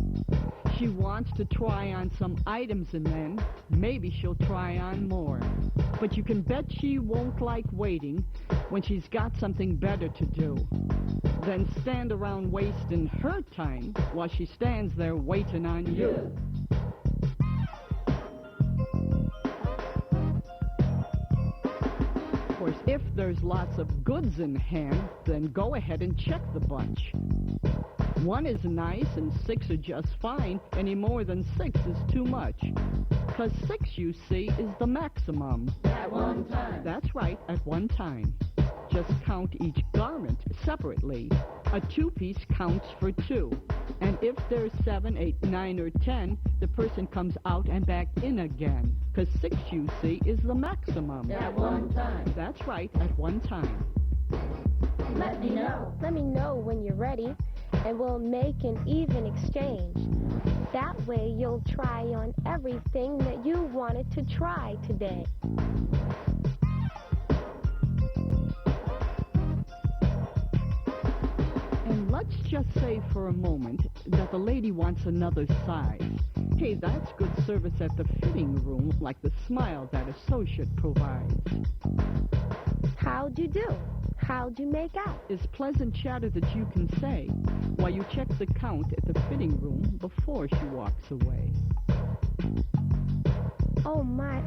She wants to try on some items and then maybe she'll try on more. But you can bet she won't like waiting when she's got something better to do than stand around wasting her time while she stands there waiting on you. Of course, if there's lots of goods in hand, then go ahead and check the bunch. 1 is nice and 6 are just fine. Any more than 6 is too much. Because 6, you see, is the maximum. At one time. That's right, at one time. Just count each garment separately. A 2-piece counts for 2. And if there's 7, 8, 9, or 10, the person comes out and back in again. Because 6, you see, is the maximum. At one time. That's right, at one time. Let me know. Let me know when you're ready, and we'll make an even exchange. That way you'll try on everything that you wanted to try today. And let's just say for a moment that the lady wants another size. Hey, that's good service at the fitting room, like the smile that associate provides. How'd you do? How'd you make out? Is pleasant chatter that you can say while you check the count at the fitting room before she walks away. Oh my,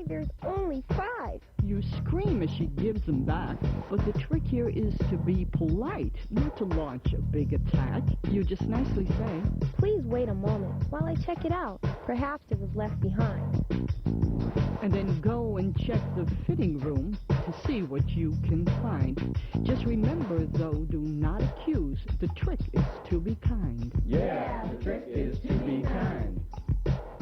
there's only 5. You scream as she gives them back, but the trick here is to be polite, not to launch a big attack. You just nicely say, Please wait a moment while I check it out. Perhaps it was left behind. and then go and check the fitting room to see what you can find. Just remember, though, do not accuse. The trick is to be kind. Yeah, the trick is to be kind.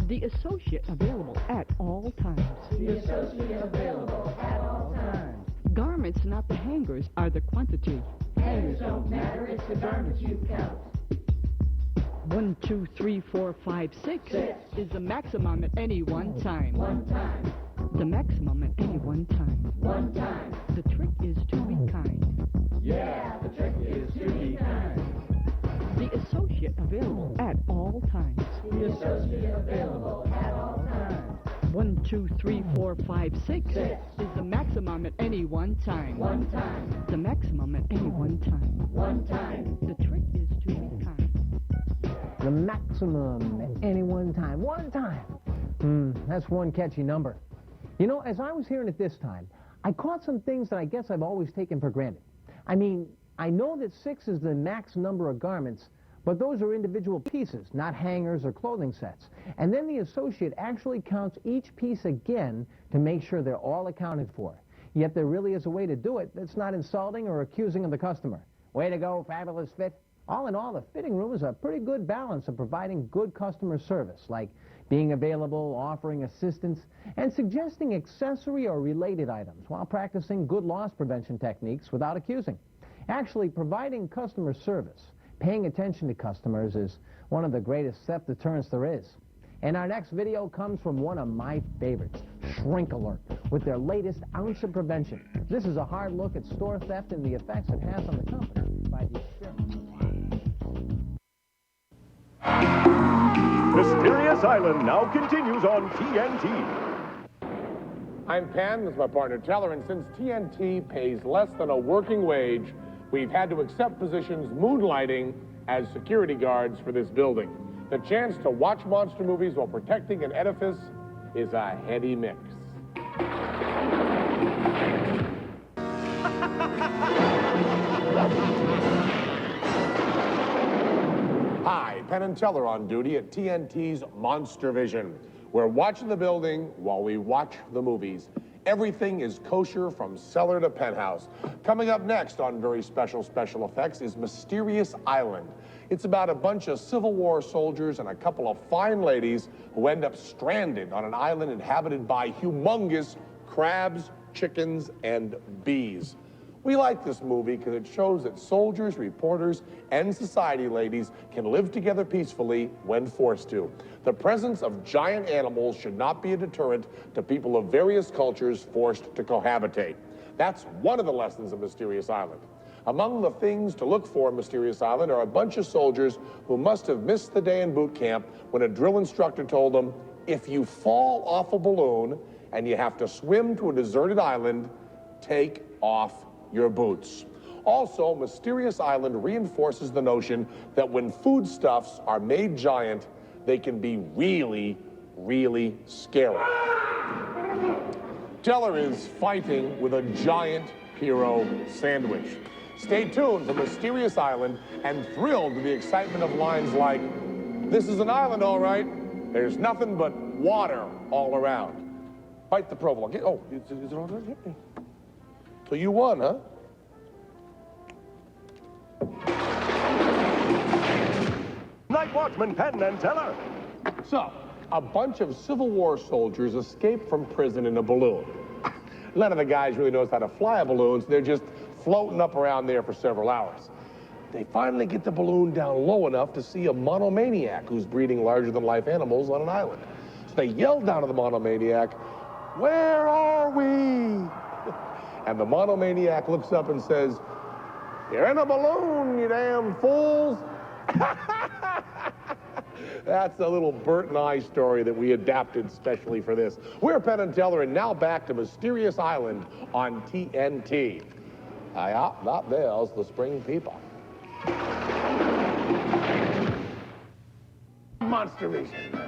The associate available at all times. The associate available at all times. Garments, not the hangers, are the quantity. Hangers don't matter, it's the garments you count. 1, 2, 3, 4, 5, 6 Six. is the maximum at any one time. One time. The maximum at any one time. One time. The trick is to be kind. Yeah, the trick is to be kind. The associate available at all times. The associate available at all times. 1, 2, 3, 4, 5, 6 Six. is the maximum at any one time. One time. The maximum at any one time. One time. The trick is to be kind. The maximum at any one time. One time. That's one catchy number. You know, as I was hearing it this time, I caught some things that I guess I've always taken for granted. I mean, I know that 6 is the max number of garments, but those are individual pieces, not hangers or clothing sets. And then the associate actually counts each piece again to make sure they're all accounted for. Yet there really is a way to do it that's not insulting or accusing of the customer. Way to go, fabulous fit. All in all, the fitting room is a pretty good balance of providing good customer service, like being available, offering assistance, and suggesting accessory or related items while practicing good loss prevention techniques without accusing. Actually, providing customer service, paying attention to customers, is one of the greatest theft deterrents there is. And our next video comes from one of my favorites, Shrink Alert, with their latest ounce of prevention. This is a hard look at store theft and the effects it has on the company by the experiment. Mysterious Island now continues on TNT. I'm Penn, this is my partner Teller, and since TNT pays less than a working wage, we've had to accept positions moonlighting as security guards for this building. The chance to watch monster movies while protecting an edifice is a heady mix. Hi, Penn and Teller on duty at TNT's Monster Vision. We're watching the building while we watch the movies. Everything is kosher from cellar to penthouse. Coming up next on very special effects is Mysterious Island. It's about a bunch of Civil War soldiers and a couple of fine ladies who end up stranded on an island inhabited by humongous crabs, chickens, and bees. We like this movie because it shows that soldiers, reporters, and society ladies can live together peacefully when forced to. The presence of giant animals should not be a deterrent to people of various cultures forced to cohabitate. That's one of the lessons of Mysterious Island. Among the things to look for in Mysterious Island are a bunch of soldiers who must have missed the day in boot camp when a drill instructor told them, if you fall off a balloon and you have to swim to a deserted island, take off your boots. Also, Mysterious Island reinforces the notion that when foodstuffs are made giant, they can be really, really scary. Teller is fighting with a giant hero sandwich. Stay tuned for Mysterious Island and thrilled to the excitement of lines like, this is an island, all right. There's nothing but water all around. Fight the provolone. Oh, is it all right? So you won, huh? Night Watchman Penn and Teller. So, a bunch of Civil War soldiers escape from prison in a balloon. None of the guys really knows how to fly a balloon, so they're just floating up around there for several hours. They finally get the balloon down low enough to see a monomaniac who's breeding larger-than-life animals on an island. So they yell down to the monomaniac, where are we? And the monomaniac looks up and says, you're in a balloon, you damn fools. That's a little Bert and I story that we adapted specially for this. We're Penn and Teller, and now back to Mysterious Island on TNT. Yeah, that there's the spring people. Monster Vision.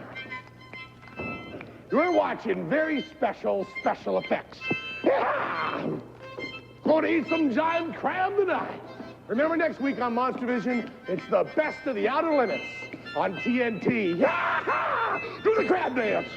We're watching very special effects. Yeah! Gonna eat some giant crab tonight. Remember next week on Monster Vision, it's the best of the outer limits on TNT. Yeah! Do the crab dance.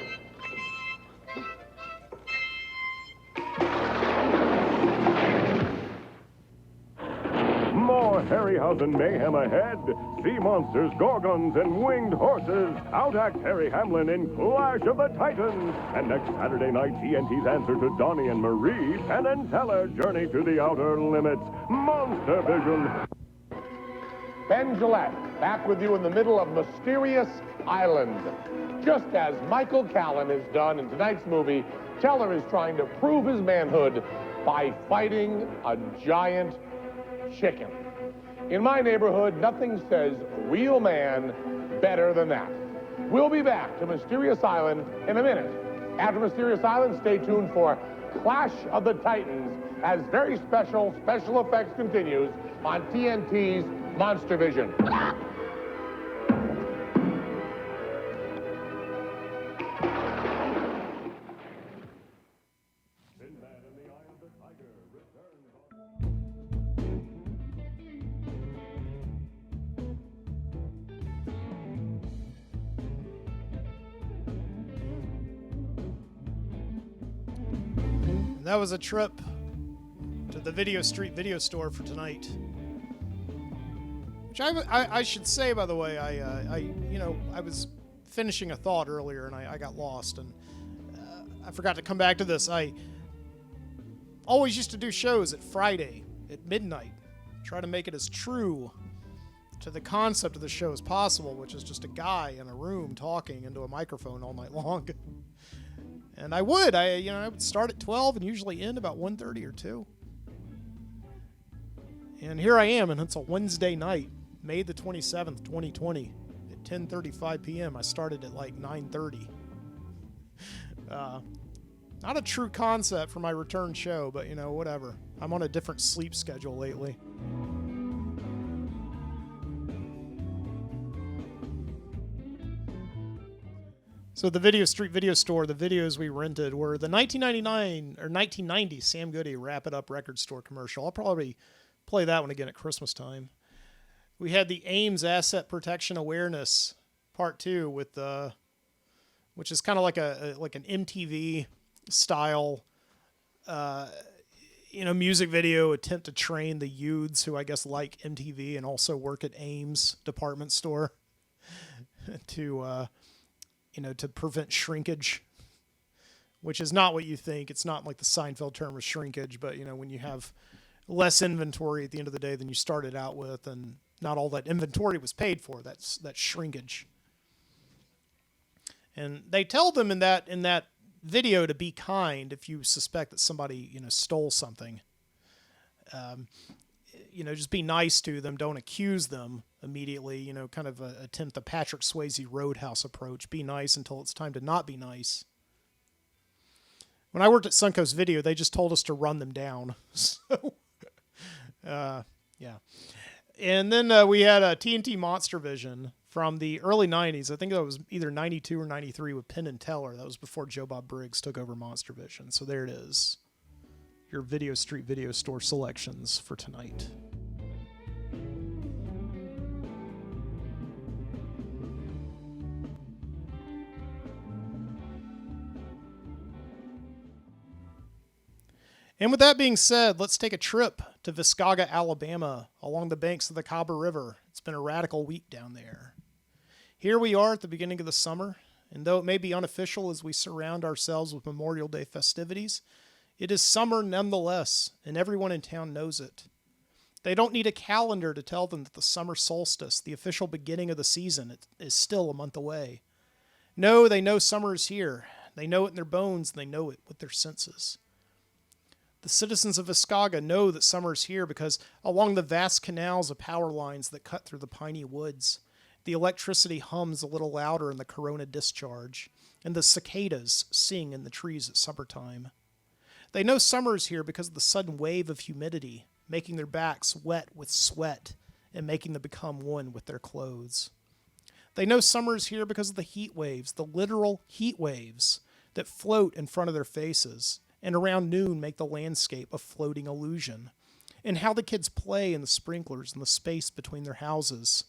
More Harryhausen mayhem ahead. Sea monsters, gorgons, and winged horses outact Harry Hamlin in Clash of the Titans. And next Saturday night, TNT's answer to Donnie and Marie, Penn and Teller journey to the outer limits. Monster Vision. Ben Gillette, back with you in the middle of Mysterious Island. Just as Michael Callan has done in tonight's movie, Teller is trying to prove his manhood by fighting a giant chicken. In my neighborhood, nothing says real man better than that. We'll be back to Mysterious Island in a minute. After Mysterious Island, stay tuned for Clash of the Titans as very special effects continues on TNT's Monster Vision. That was a trip to the Video Street video store for tonight. Which I should say, by the way, I was finishing a thought earlier and I got lost, and I forgot to come back to this. I always used to do shows at Friday at midnight, try to make it as true to the concept of the show as possible, which is just a guy in a room talking into a microphone all night long. And I would start at 12 and usually end about 1:30 or 2. And here I am, and it's a Wednesday night, May the 27th, 2020, at 10:35 p.m. I started at like 9:30. Not a true concept for my return show, but whatever. I'm on a different sleep schedule lately. So the Video Street video store, the videos we rented were the 1999 or 1990 Sam Goody Wrap It Up record store commercial. I'll probably play that one again at Christmas time. We had the Ames Asset Protection Awareness Part 2 with which is kind of like an MTV style music video attempt to train the youths who I guess like MTV and also work at Ames department store to prevent shrinkage, which is not what you think. It's not like the Seinfeld term of shrinkage, but when you have less inventory at the end of the day than you started out with, and not all that inventory was paid for, that's shrinkage. And they tell them in that video to be kind if you suspect that somebody stole something. Just be nice to them. Don't accuse them immediately. Kind of attempt the Patrick Swayze Roadhouse approach. Be nice until it's time to not be nice. When I worked at Suncoast Video, they just told us to run them down. So, yeah. And then we had a TNT Monster Vision from the early 90s. I think that was either 92 or 93 with Penn and Teller. That was before Joe Bob Briggs took over Monster Vision. So there it is. Your Video Street video store selections for tonight. And with that being said, let's take a trip to Viscauga, Alabama, along the banks of the Cobber River. It's been a radical week down there. Here we are at the beginning of the summer, and though it may be unofficial as we surround ourselves with Memorial Day festivities, it is summer nonetheless, and everyone in town knows it. They don't need a calendar to tell them that the summer solstice, the official beginning of the season, is still a month away. No, they know summer is here. They know it in their bones, and they know it with their senses. The citizens of Viscauga know that summer is here because along the vast canals of power lines that cut through the piney woods, the electricity hums a little louder in the corona discharge, and the cicadas sing in the trees at summertime. They know summer is here because of the sudden wave of humidity, making their backs wet with sweat and making them become one with their clothes. They know summer is here because of the heat waves, the literal heat waves that float in front of their faces, and around noon make the landscape a floating illusion, and how the kids play in the sprinklers in the space between their houses.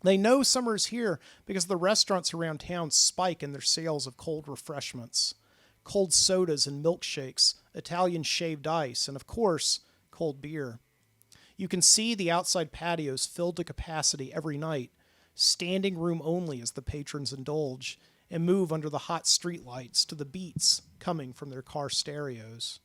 They know summer is here because the restaurants around town spike in their sales of cold refreshments, cold sodas and milkshakes, Italian shaved ice, and of course, cold beer. You can see the outside patios filled to capacity every night, standing room only as the patrons indulge, and move under the hot streetlights to the beats coming from their car stereos.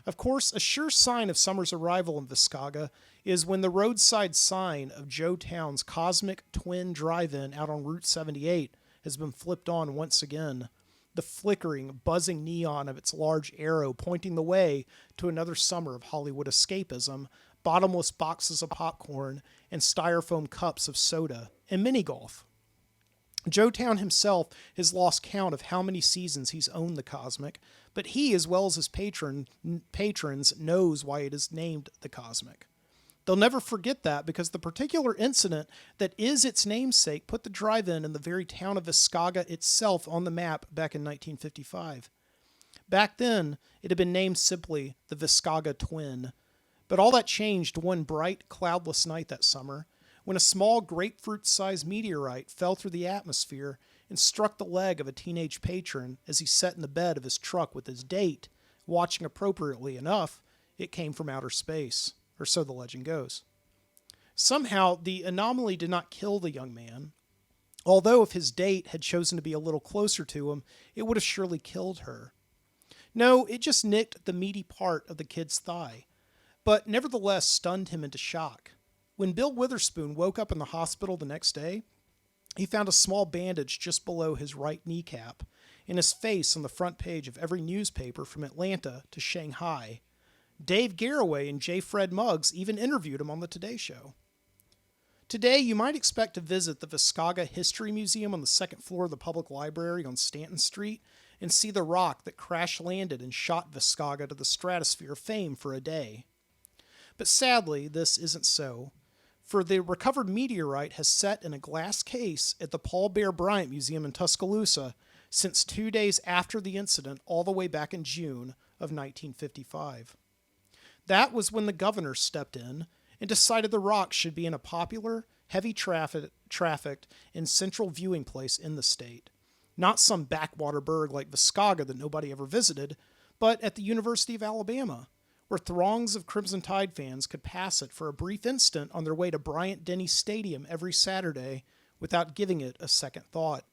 Of course, a sure sign of summer's arrival in Viscauga is when the roadside sign of Joe Town's Cosmic Twin Drive-In out on Route 78 has been flipped on once again, the flickering, buzzing neon of its large arrow pointing the way to another summer of Hollywood escapism, bottomless boxes of popcorn, and styrofoam cups of soda, and mini-golf. Joe Town himself has lost count of how many seasons he's owned the Cosmic, but he, as well as his patrons, knows why it is named the Cosmic. They'll never forget that because the particular incident that is its namesake put the drive-in in the very town of Viscauga itself on the map back in 1955. Back then, it had been named simply the Viscauga Twin, but all that changed one bright, cloudless night that summer, when a small grapefruit-sized meteorite fell through the atmosphere and struck the leg of a teenage patron as he sat in the bed of his truck with his date, watching appropriately enough, it came from outer space, or so the legend goes. Somehow, the anomaly did not kill the young man, although if his date had chosen to be a little closer to him, it would have surely killed her. No, it just nicked the meaty part of the kid's thigh, but nevertheless stunned him into shock. When Bill Witherspoon woke up in the hospital the next day, he found a small bandage just below his right kneecap, and his face on the front page of every newspaper from Atlanta to Shanghai. Dave Garroway and J. Fred Muggs even interviewed him on the Today Show. Today, you might expect to visit the Viscauga History Museum on the second floor of the Public Library on Stanton Street and see the rock that crash-landed and shot Viscauga to the stratosphere of fame for a day. But sadly, this isn't so, for the recovered meteorite has sat in a glass case at the Paul Bear Bryant Museum in Tuscaloosa since 2 days after the incident, all the way back in June of 1955. That was when the governor stepped in and decided the rock should be in a popular, heavy trafficked, and central viewing place in the state. Not some backwater burg like Viscauga that nobody ever visited, but at the University of Alabama, where throngs of Crimson Tide fans could pass it for a brief instant on their way to Bryant-Denny Stadium every Saturday without giving it a second thought.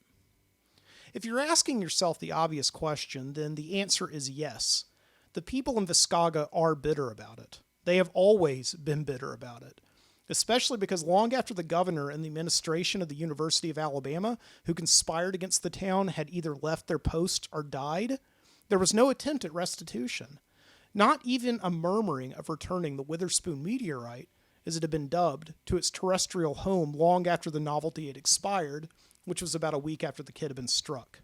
If you're asking yourself the obvious question, then the answer is yes. The people in Viscauga are bitter about it. They have always been bitter about it, especially because long after the governor and the administration of the University of Alabama, who conspired against the town, had either left their posts or died, there was no attempt at restitution. Not even a murmuring of returning the Witherspoon meteorite, as it had been dubbed, to its terrestrial home long after the novelty had expired, which was about a week after the kid had been struck.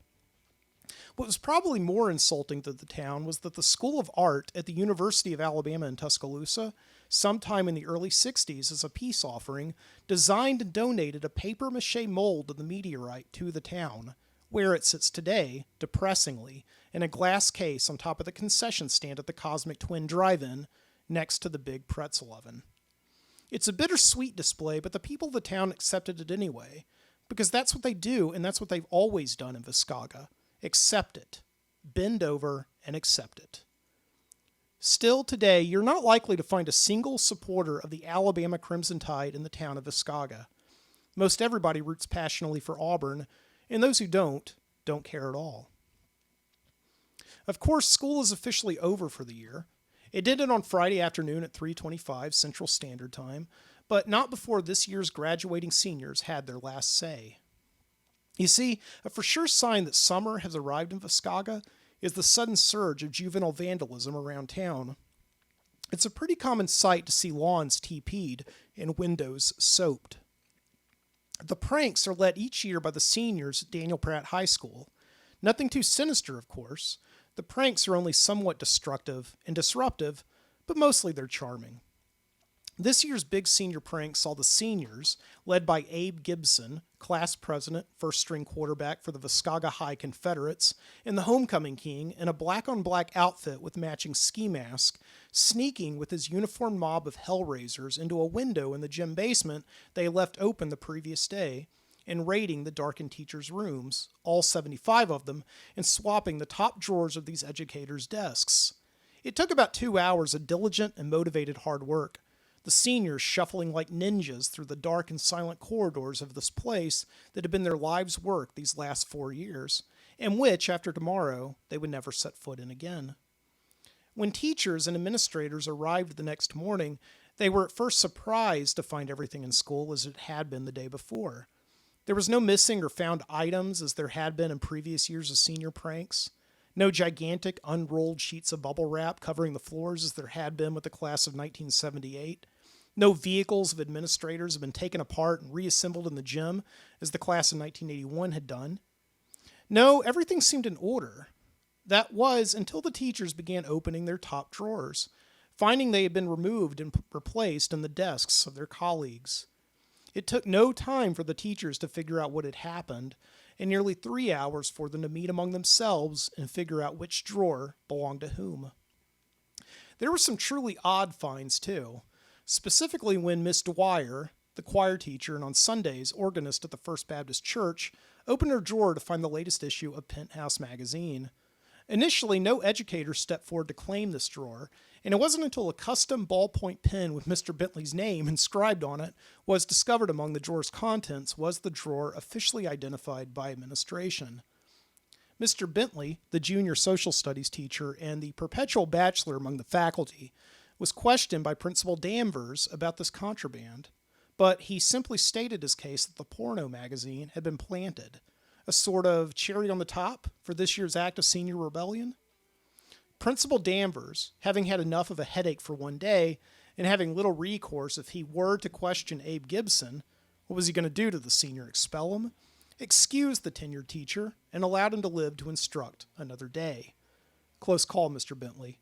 What was probably more insulting to the town was that the School of Art at the University of Alabama in Tuscaloosa, sometime in the early 60s as a peace offering, designed and donated a papier-mâché mold of the meteorite to the town, where it sits today, depressingly, in a glass case on top of the concession stand at the Cosmic Twin Drive-In, next to the big pretzel oven. It's a bittersweet display, but the people of the town accepted it anyway, because that's what they do, and that's what they've always done in Viscauga. Accept it. Bend over and accept it. Still today, you're not likely to find a single supporter of the Alabama Crimson Tide in the town of Viscauga. Most everybody roots passionately for Auburn, and those who don't care at all. Of course, school is officially over for the year. It ended on Friday afternoon at 3:25 Central Standard Time, but not before this year's graduating seniors had their last say. You see, a for sure sign that summer has arrived in Viscauga is the sudden surge of juvenile vandalism around town. It's a pretty common sight to see lawns TP'd and windows soaped. The pranks are led each year by the seniors at Daniel Pratt High School. Nothing too sinister, of course. The pranks are only somewhat destructive and disruptive, but mostly they're charming. This year's big senior prank saw the seniors, led by Abe Gibson, class president, first-string quarterback for the Viscauga High Confederates, and the homecoming king in a black-on-black outfit with matching ski mask, sneaking with his uniformed mob of hellraisers into a window in the gym basement they left open the previous day, and raiding the darkened teachers' rooms, all 75 of them, and swapping the top drawers of these educators' desks. It took about 2 hours of diligent and motivated hard work, the seniors shuffling like ninjas through the dark and silent corridors of this place that had been their lives' work these last 4 years, and which, after tomorrow, they would never set foot in again. When teachers and administrators arrived the next morning, they were at first surprised to find everything in school as it had been the day before. There was no missing or found items as there had been in previous years of senior pranks. No gigantic unrolled sheets of bubble wrap covering the floors as there had been with the class of 1978. No vehicles of administrators have been taken apart and reassembled in the gym as the class of 1981 had done. No, everything seemed in order. That was until the teachers began opening their top drawers, finding they had been removed and replaced in the desks of their colleagues. It took no time for the teachers to figure out what had happened, and nearly 3 hours for them to meet among themselves and figure out which drawer belonged to whom. There were some truly odd finds, too, specifically when Miss Dwyer, the choir teacher and on Sundays organist at the First Baptist Church, opened her drawer to find the latest issue of Penthouse magazine. Initially, no educator stepped forward to claim this drawer, and it wasn't until a custom ballpoint pen with Mr. Bentley's name inscribed on it was discovered among the drawer's contents was the drawer officially identified by administration. Mr. Bentley, the junior social studies teacher and the perpetual bachelor among the faculty, was questioned by Principal Danvers about this contraband, but he simply stated his case that the porno magazine had been planted, a sort of cherry on the top for this year's act of senior rebellion. Principal Danvers, having had enough of a headache for one day, and having little recourse if he were to question Abe Gibson, what was he going to do to the senior, expel him? Excused the tenured teacher and allowed him to live to instruct another day. Close call, Mr. Bentley.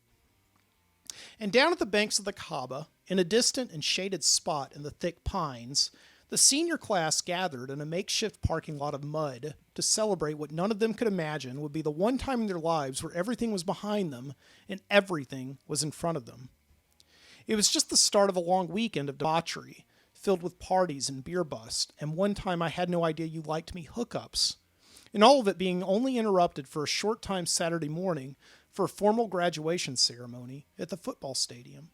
And down at the banks of the Caba, in a distant and shaded spot in the thick pines, the senior class gathered in a makeshift parking lot of mud to celebrate what none of them could imagine would be the one time in their lives where everything was behind them and everything was in front of them. It was just the start of a long weekend of debauchery, filled with parties and beer bust, and one time I had no idea you liked me hookups, and all of it being only interrupted for a short time Saturday morning for a formal graduation ceremony at the football stadium.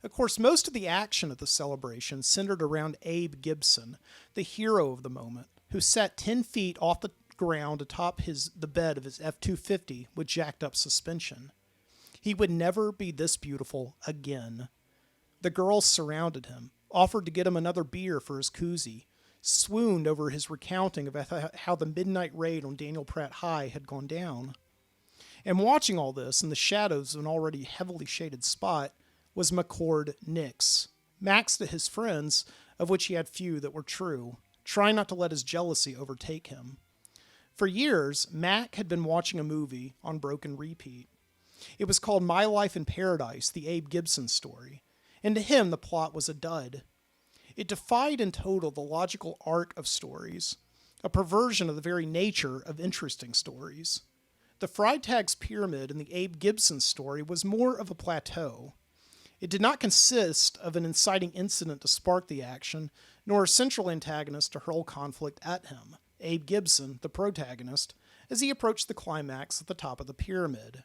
Of course, most of the action at the celebration centered around Abe Gibson, the hero of the moment, who sat 10 feet off the ground atop the bed of his F-250 with jacked-up suspension. He would never be this beautiful again. The girls surrounded him, offered to get him another beer for his koozie, swooned over his recounting of how the midnight raid on Daniel Pratt High had gone down. And watching all this in the shadows of an already heavily shaded spot was Mac Nix, Max to his friends, of which he had few that were true, trying not to let his jealousy overtake him. For years, Mac had been watching a movie on broken repeat. It was called My Life in Paradise, the Abe Gibson story, and to him the plot was a dud. It defied in total the logical arc of stories, a perversion of the very nature of interesting stories. The Freitag's Pyramid in the Abe Gibson story was more of a plateau. It did not consist of an inciting incident to spark the action, nor a central antagonist to hurl conflict at him, Abe Gibson, the protagonist, as he approached the climax at the top of the pyramid.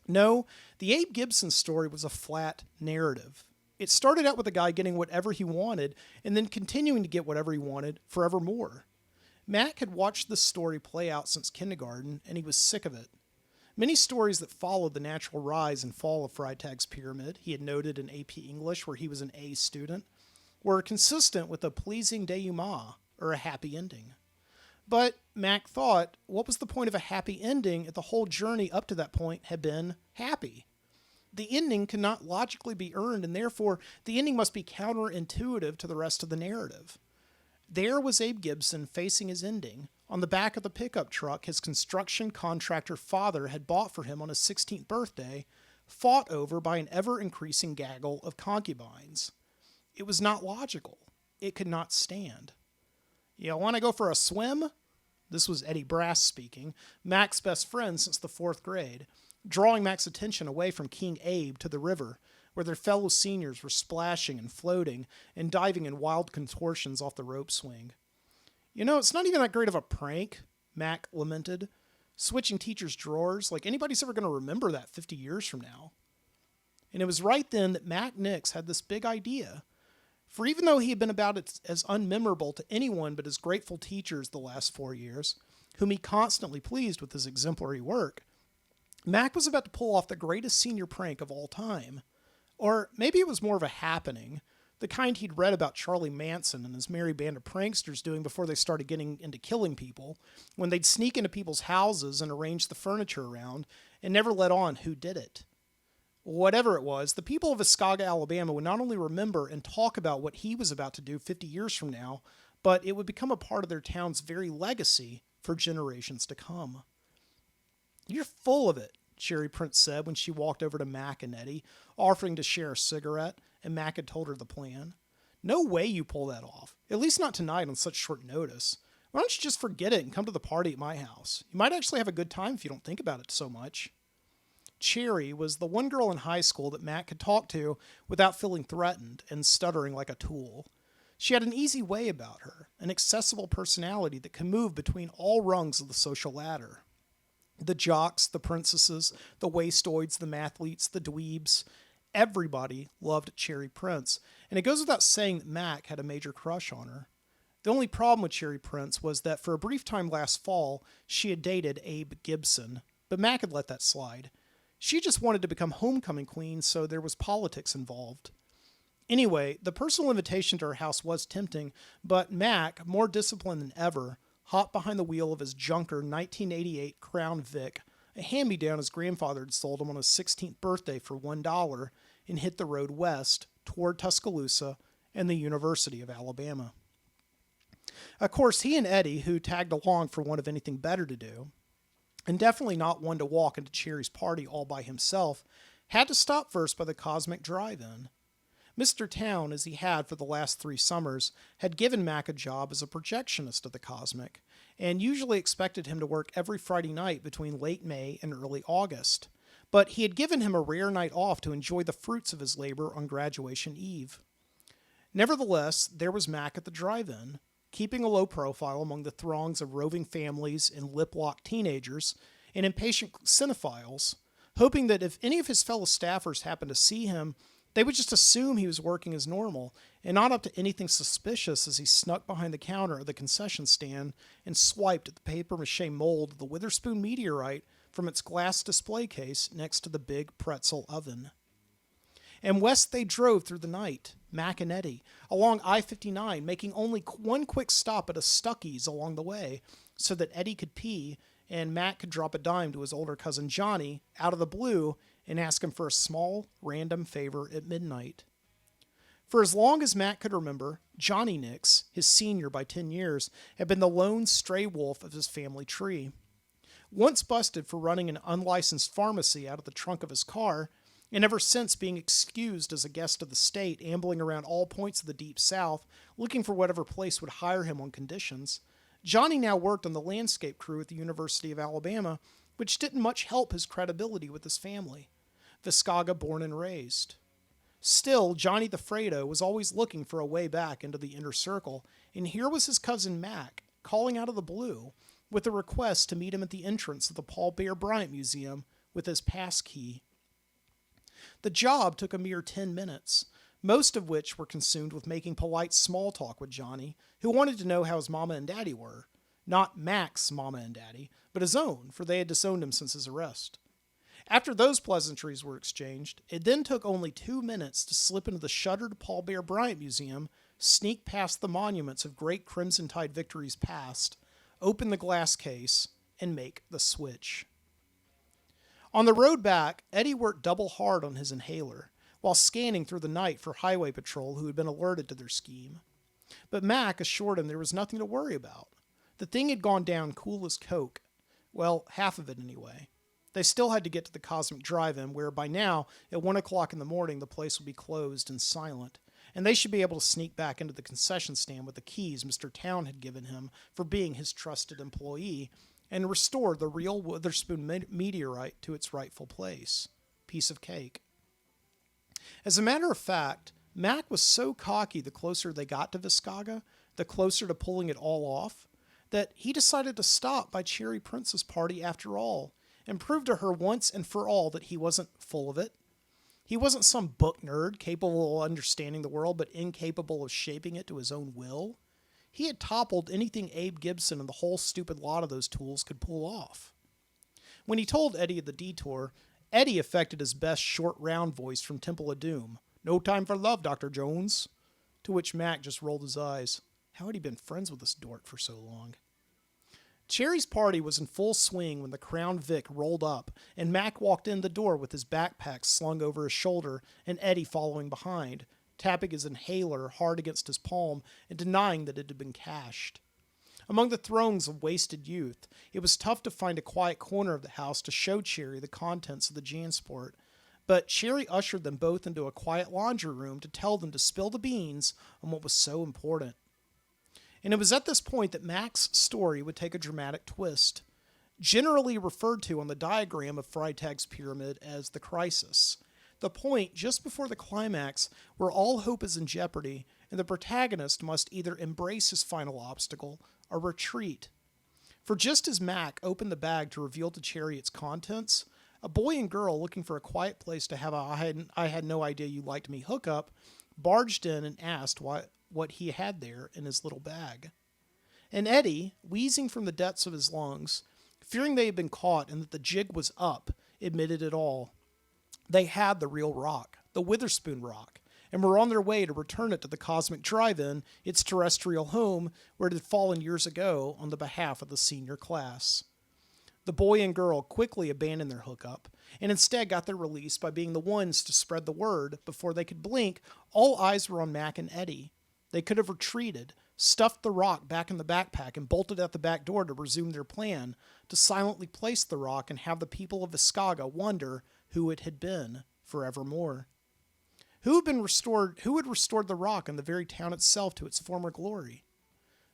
No, the Abe Gibson story was a flat narrative. It started out with a guy getting whatever he wanted, and then continuing to get whatever he wanted forevermore. Mac had watched this story play out since kindergarten, and he was sick of it. Many stories that followed the natural rise and fall of Freitag's Pyramid, he had noted in AP English where he was an A student, were consistent with a pleasing denouement, or a happy ending. But Mac thought, what was the point of a happy ending if the whole journey up to that point had been happy? The ending cannot logically be earned, and therefore the ending must be counterintuitive to the rest of the narrative. There was Abe Gibson facing his ending, on the back of the pickup truck his construction contractor father had bought for him on his 16th birthday, fought over by an ever-increasing gaggle of concubines. It was not logical. It could not stand. You want to go for a swim? This was Eddy Brass speaking, Mac's best friend since the 4th grade, drawing Mac's attention away from King Abe to the river, where their fellow seniors were splashing and floating and diving in wild contortions off the rope swing. It's not even that great of a prank, Mac lamented. Switching teachers' drawers, like anybody's ever going to remember that 50 years from now. And it was right then that Mac Nix had this big idea. For even though he had been about as unmemorable to anyone but his grateful teachers the last 4 years, whom he constantly pleased with his exemplary work, Mac was about to pull off the greatest senior prank of all time. Or maybe it was more of a happening, the kind he'd read about Charlie Manson and his merry band of pranksters doing before they started getting into killing people, when they'd sneak into people's houses and arrange the furniture around, and never let on who did it. Whatever it was, the people of Viscauga, Alabama would not only remember and talk about what he was about to do 50 years from now, but it would become a part of their town's very legacy for generations to come. "You're full of it," Cherry Prince said when she walked over to Mac and Eddy, offering to share a cigarette, and Mac had told her the plan. "No way you pull that off, at least not tonight on such short notice. Why don't you just forget it and come to the party at my house? You might actually have a good time if you don't think about it so much." Cherry was the one girl in high school that Mac could talk to without feeling threatened and stuttering like a tool. She had an easy way about her, an accessible personality that could move between all rungs of the social ladder. The jocks, the princesses, the wastoids, the mathletes, the dweebs, everybody loved Cherry Prince, and it goes without saying that Mac had a major crush on her. The only problem with Cherry Prince was that for a brief time last fall, she had dated Abe Gibson, but Mac had let that slide. She just wanted to become homecoming queen, so there was politics involved. Anyway, the personal invitation to her house was tempting, but Mac, more disciplined than ever, hopped behind the wheel of his junker 1988 Crown Vic, a hand-me-down his grandfather had sold him on his 16th birthday for $1, and hit the road west toward Tuscaloosa and the University of Alabama. Of course, he and Eddy, who tagged along for want of anything better to do, and definitely not one to walk into Cherry's party all by himself, had to stop first by the Cosmic Drive-In. Mr. Town, as he had for the last 3 summers, had given Mac a job as a projectionist at the Cosmic, and usually expected him to work every Friday night between late May and early August. But he had given him a rare night off to enjoy the fruits of his labor on graduation eve. Nevertheless, there was Mac at the drive-in, keeping a low profile among the throngs of roving families and lip-locked teenagers and impatient cinephiles, hoping that if any of his fellow staffers happened to see him, they would just assume he was working as normal and not up to anything suspicious as he snuck behind the counter of the concession stand and swiped at the papier-mâché mold of the Witherspoon meteorite from its glass display case next to the big pretzel oven. And west they drove through the night, Mac and Eddy, along I-59, making only one quick stop at a Stuckey's along the way, so that Eddy could pee and Mac could drop a dime to his older cousin Johnny out of the blue and ask him for a small, random favor at midnight. For as long as Mac could remember, Johnny Nix, his senior by 10 years, had been the lone stray wolf of his family tree. Once busted for running an unlicensed pharmacy out of the trunk of his car, and ever since being excused as a guest of the state, ambling around all points of the Deep South, looking for whatever place would hire him on conditions, Johnny now worked on the landscape crew at the University of Alabama, which didn't much help his credibility with his family. Viscauga born and raised. Still, Johnny the Fredo was always looking for a way back into the inner circle, and here was his cousin Mac, calling out of the blue, with a request to meet him at the entrance of the Paul Bear Bryant Museum with his pass key. The job took a mere 10 minutes, most of which were consumed with making polite small talk with Johnny, who wanted to know how his mama and daddy were. Not Mac's mama and daddy, but his own, for they had disowned him since his arrest. After those pleasantries were exchanged, it then took only 2 minutes to slip into the shuttered Paul Bear Bryant Museum, sneak past the monuments of great Crimson Tide victories past, open the glass case, and make the switch. On the road back, Eddy worked double hard on his inhaler, while scanning through the night for highway patrol who had been alerted to their scheme. But Mac assured him there was nothing to worry about. The thing had gone down cool as Coke. Well, half of it anyway. They still had to get to the Cosmic Drive-In, where by now, at 1 o'clock in the morning, the place would be closed and silent, and they should be able to sneak back into the concession stand with the keys Mr. Town had given him for being his trusted employee, and restore the real Witherspoon meteorite to its rightful place. Piece of cake. As a matter of fact, Mac was so cocky the closer they got to Viscauga, the closer to pulling it all off, that he decided to stop by Cherry Prince's party after all, and prove to her once and for all that he wasn't full of it. He wasn't some book nerd capable of understanding the world but incapable of shaping it to his own will. He had toppled anything Abe Gibson and the whole stupid lot of those tools could pull off. When he told Eddy of the detour, Eddy affected his best short round voice from Temple of Doom. "No time for love, Dr. Jones." To which Mac just rolled his eyes. How had he been friends with this dork for so long? Cherry's party was in full swing when the Crown Vic rolled up, and Mac walked in the door with his backpack slung over his shoulder and Eddy following behind, tapping his inhaler hard against his palm and denying that it had been cached. Among the throngs of wasted youth, it was tough to find a quiet corner of the house to show Cherry the contents of the Jansport, but Cherry ushered them both into a quiet laundry room to tell them to spill the beans on what was so important. And it was at this point that Mac's story would take a dramatic twist, generally referred to on the diagram of Freitag's pyramid as the crisis, the point just before the climax where all hope is in jeopardy and the protagonist must either embrace his final obstacle or retreat. For just as Mac opened the bag to reveal to Cherry its contents, a boy and girl looking for a quiet place to have a I had no idea you liked me hookup barged in and asked what he had there in his little bag. And Eddy, wheezing from the depths of his lungs, fearing they had been caught and that the jig was up, admitted it all. They had the real rock, the Witherspoon rock, and were on their way to return it to the Cosmic Drive-In, its terrestrial home, where it had fallen years ago on the behalf of the senior class. The boy and girl quickly abandoned their hookup, and instead got their release by being the ones to spread the word. Before they could blink, all eyes were on Mac and Eddy. They could have retreated, stuffed the rock back in the backpack, and bolted out the back door to resume their plan, to silently place the rock and have the people of Viscauga wonder who it had been forevermore. Who had restored the rock and the very town itself to its former glory?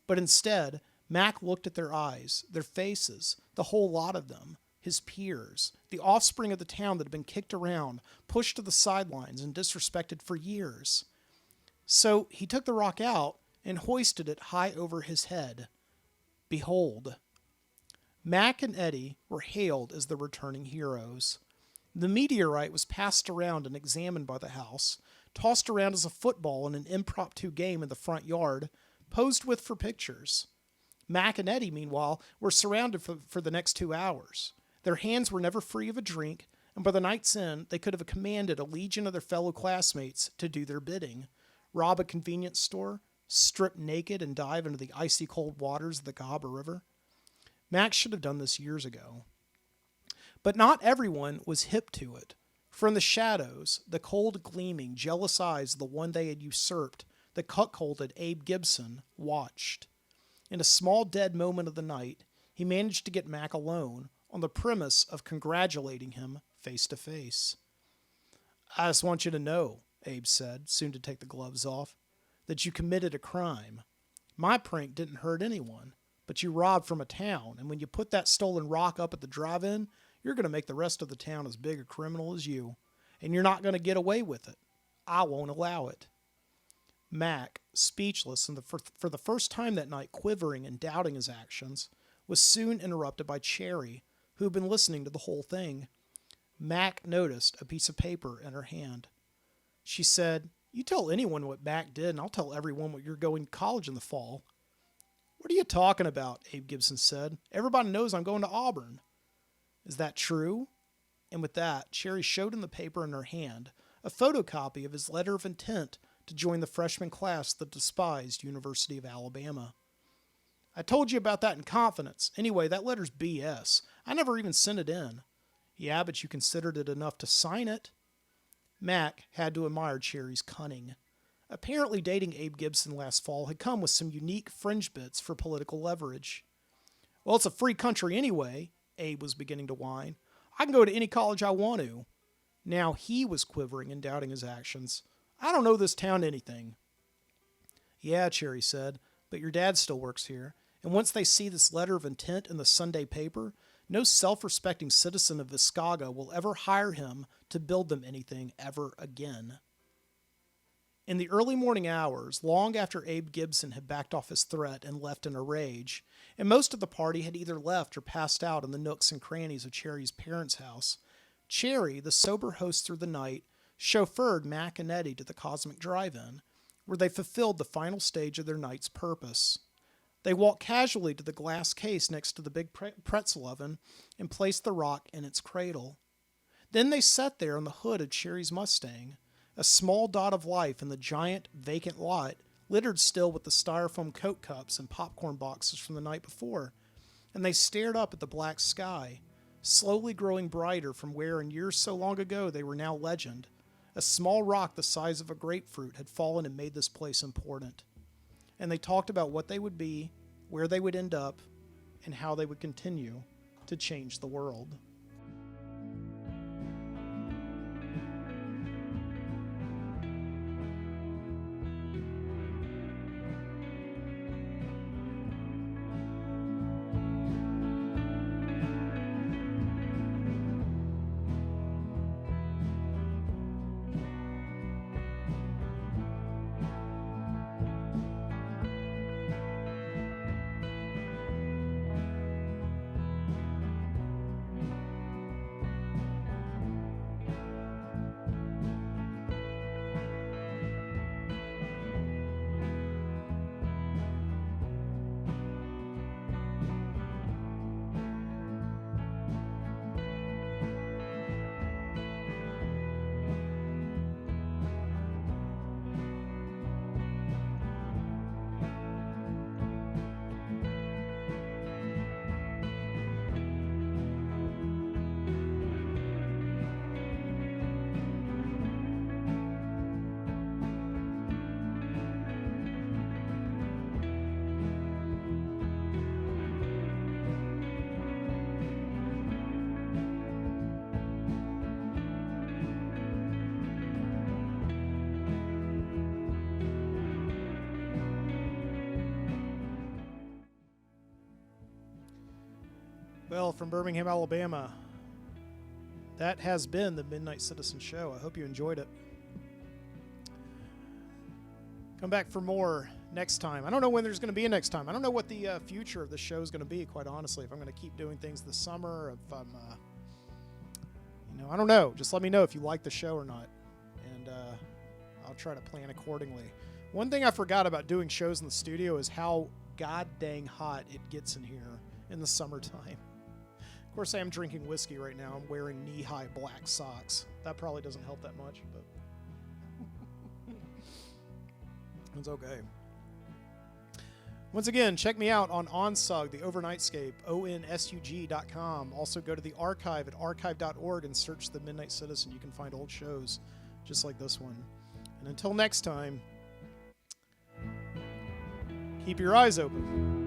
But instead, Mac looked at their eyes, their faces, the whole lot of them, his peers, the offspring of the town that had been kicked around, pushed to the sidelines, and disrespected for years. So he took the rock out and hoisted it high over his head. Behold. Mac and Eddy were hailed as the returning heroes. The meteorite was passed around and examined by the house, tossed around as a football in an impromptu game in the front yard, posed with for pictures. Mac and Eddy, meanwhile, were surrounded for the next 2 hours. Their hands were never free of a drink, and by the night's end, they could have commanded a legion of their fellow classmates to do their bidding, rob a convenience store, strip naked and dive into the icy cold waters of the Cahaba River. Mac should have done this years ago. But not everyone was hip to it. For in the shadows, the cold gleaming, jealous eyes of the one they had usurped, the cuckolded Abe Gibson, watched. In a small dead moment of the night, he managed to get Mac alone, on the premise of congratulating him face to face. "I just want you to know," Abe said, soon to take the gloves off, "that you committed a crime. My prank didn't hurt anyone, but you robbed from a town, and when you put that stolen rock up at the drive-in, you're going to make the rest of the town as big a criminal as you, and you're not going to get away with it. I won't allow it." Mac, speechless and for the first time that night quivering and doubting his actions, was soon interrupted by Cherry, who had been listening to the whole thing. Mac noticed a piece of paper in her hand. She said, "You tell anyone what Mac did, and I'll tell everyone what you're going to college in the fall." "What are you talking about?" Abe Gibson said. "Everybody knows I'm going to Auburn." "Is that true?" And with that, Cherry showed him the paper in her hand, a photocopy of his letter of intent to join the freshman class of the despised University of Alabama. "I told you about that in confidence. Anyway, that letter's BS. I never even sent it in." "Yeah, but you considered it enough to sign it." Mac had to admire Cherry's cunning. Apparently dating Abe Gibson last fall had come with some unique fringe bits for political leverage. "Well, it's a free country anyway," Abe was beginning to whine. "I can go to any college I want to." Now he was quivering and doubting his actions. "I don't know this town anything." "Yeah," Cherry said, "but your dad still works here, and once they see this letter of intent in the Sunday paper, no self-respecting citizen of Viscauga will ever hire him to build them anything ever again." In the early morning hours, long after Abe Gibson had backed off his threat and left in a rage, and most of the party had either left or passed out in the nooks and crannies of Cherry's parents' house, Cherry, the sober host through the night, chauffeured Mac and Eddy to the Cosmic Drive-In, where they fulfilled the final stage of their night's purpose. They walked casually to the glass case next to the big pretzel oven and placed the rock in its cradle. Then they sat there on the hood of Cherry's Mustang, a small dot of life in the giant, vacant lot, littered still with the styrofoam Coke cups and popcorn boxes from the night before, and they stared up at the black sky, slowly growing brighter from where in years so long ago they were now legend. A small rock the size of a grapefruit had fallen and made this place important. And they talked about what they would be, where they would end up, and how they would continue to change the world. Well, from Birmingham, Alabama, that has been the Midnight Citizen Show. I hope you enjoyed it. Come back for more next time. I don't know when there's going to be a next time. I don't know what the future of the show is going to be, quite honestly. If I'm going to keep doing things this summer, if I'm, I don't know. Just let me know if you like the show or not, and I'll try to plan accordingly. One thing I forgot about doing shows in the studio is how god dang hot it gets in here in the summertime. Of course, I am drinking whiskey right now. I'm wearing knee-high black socks. That probably doesn't help that much, but it's okay. Once again, check me out on OnSug, the Overnightscape, ONSUG.com. Also go to the archive at archive.org and search The Midnight Citizen. You can find old shows just like this one. And until next time, keep your eyes open.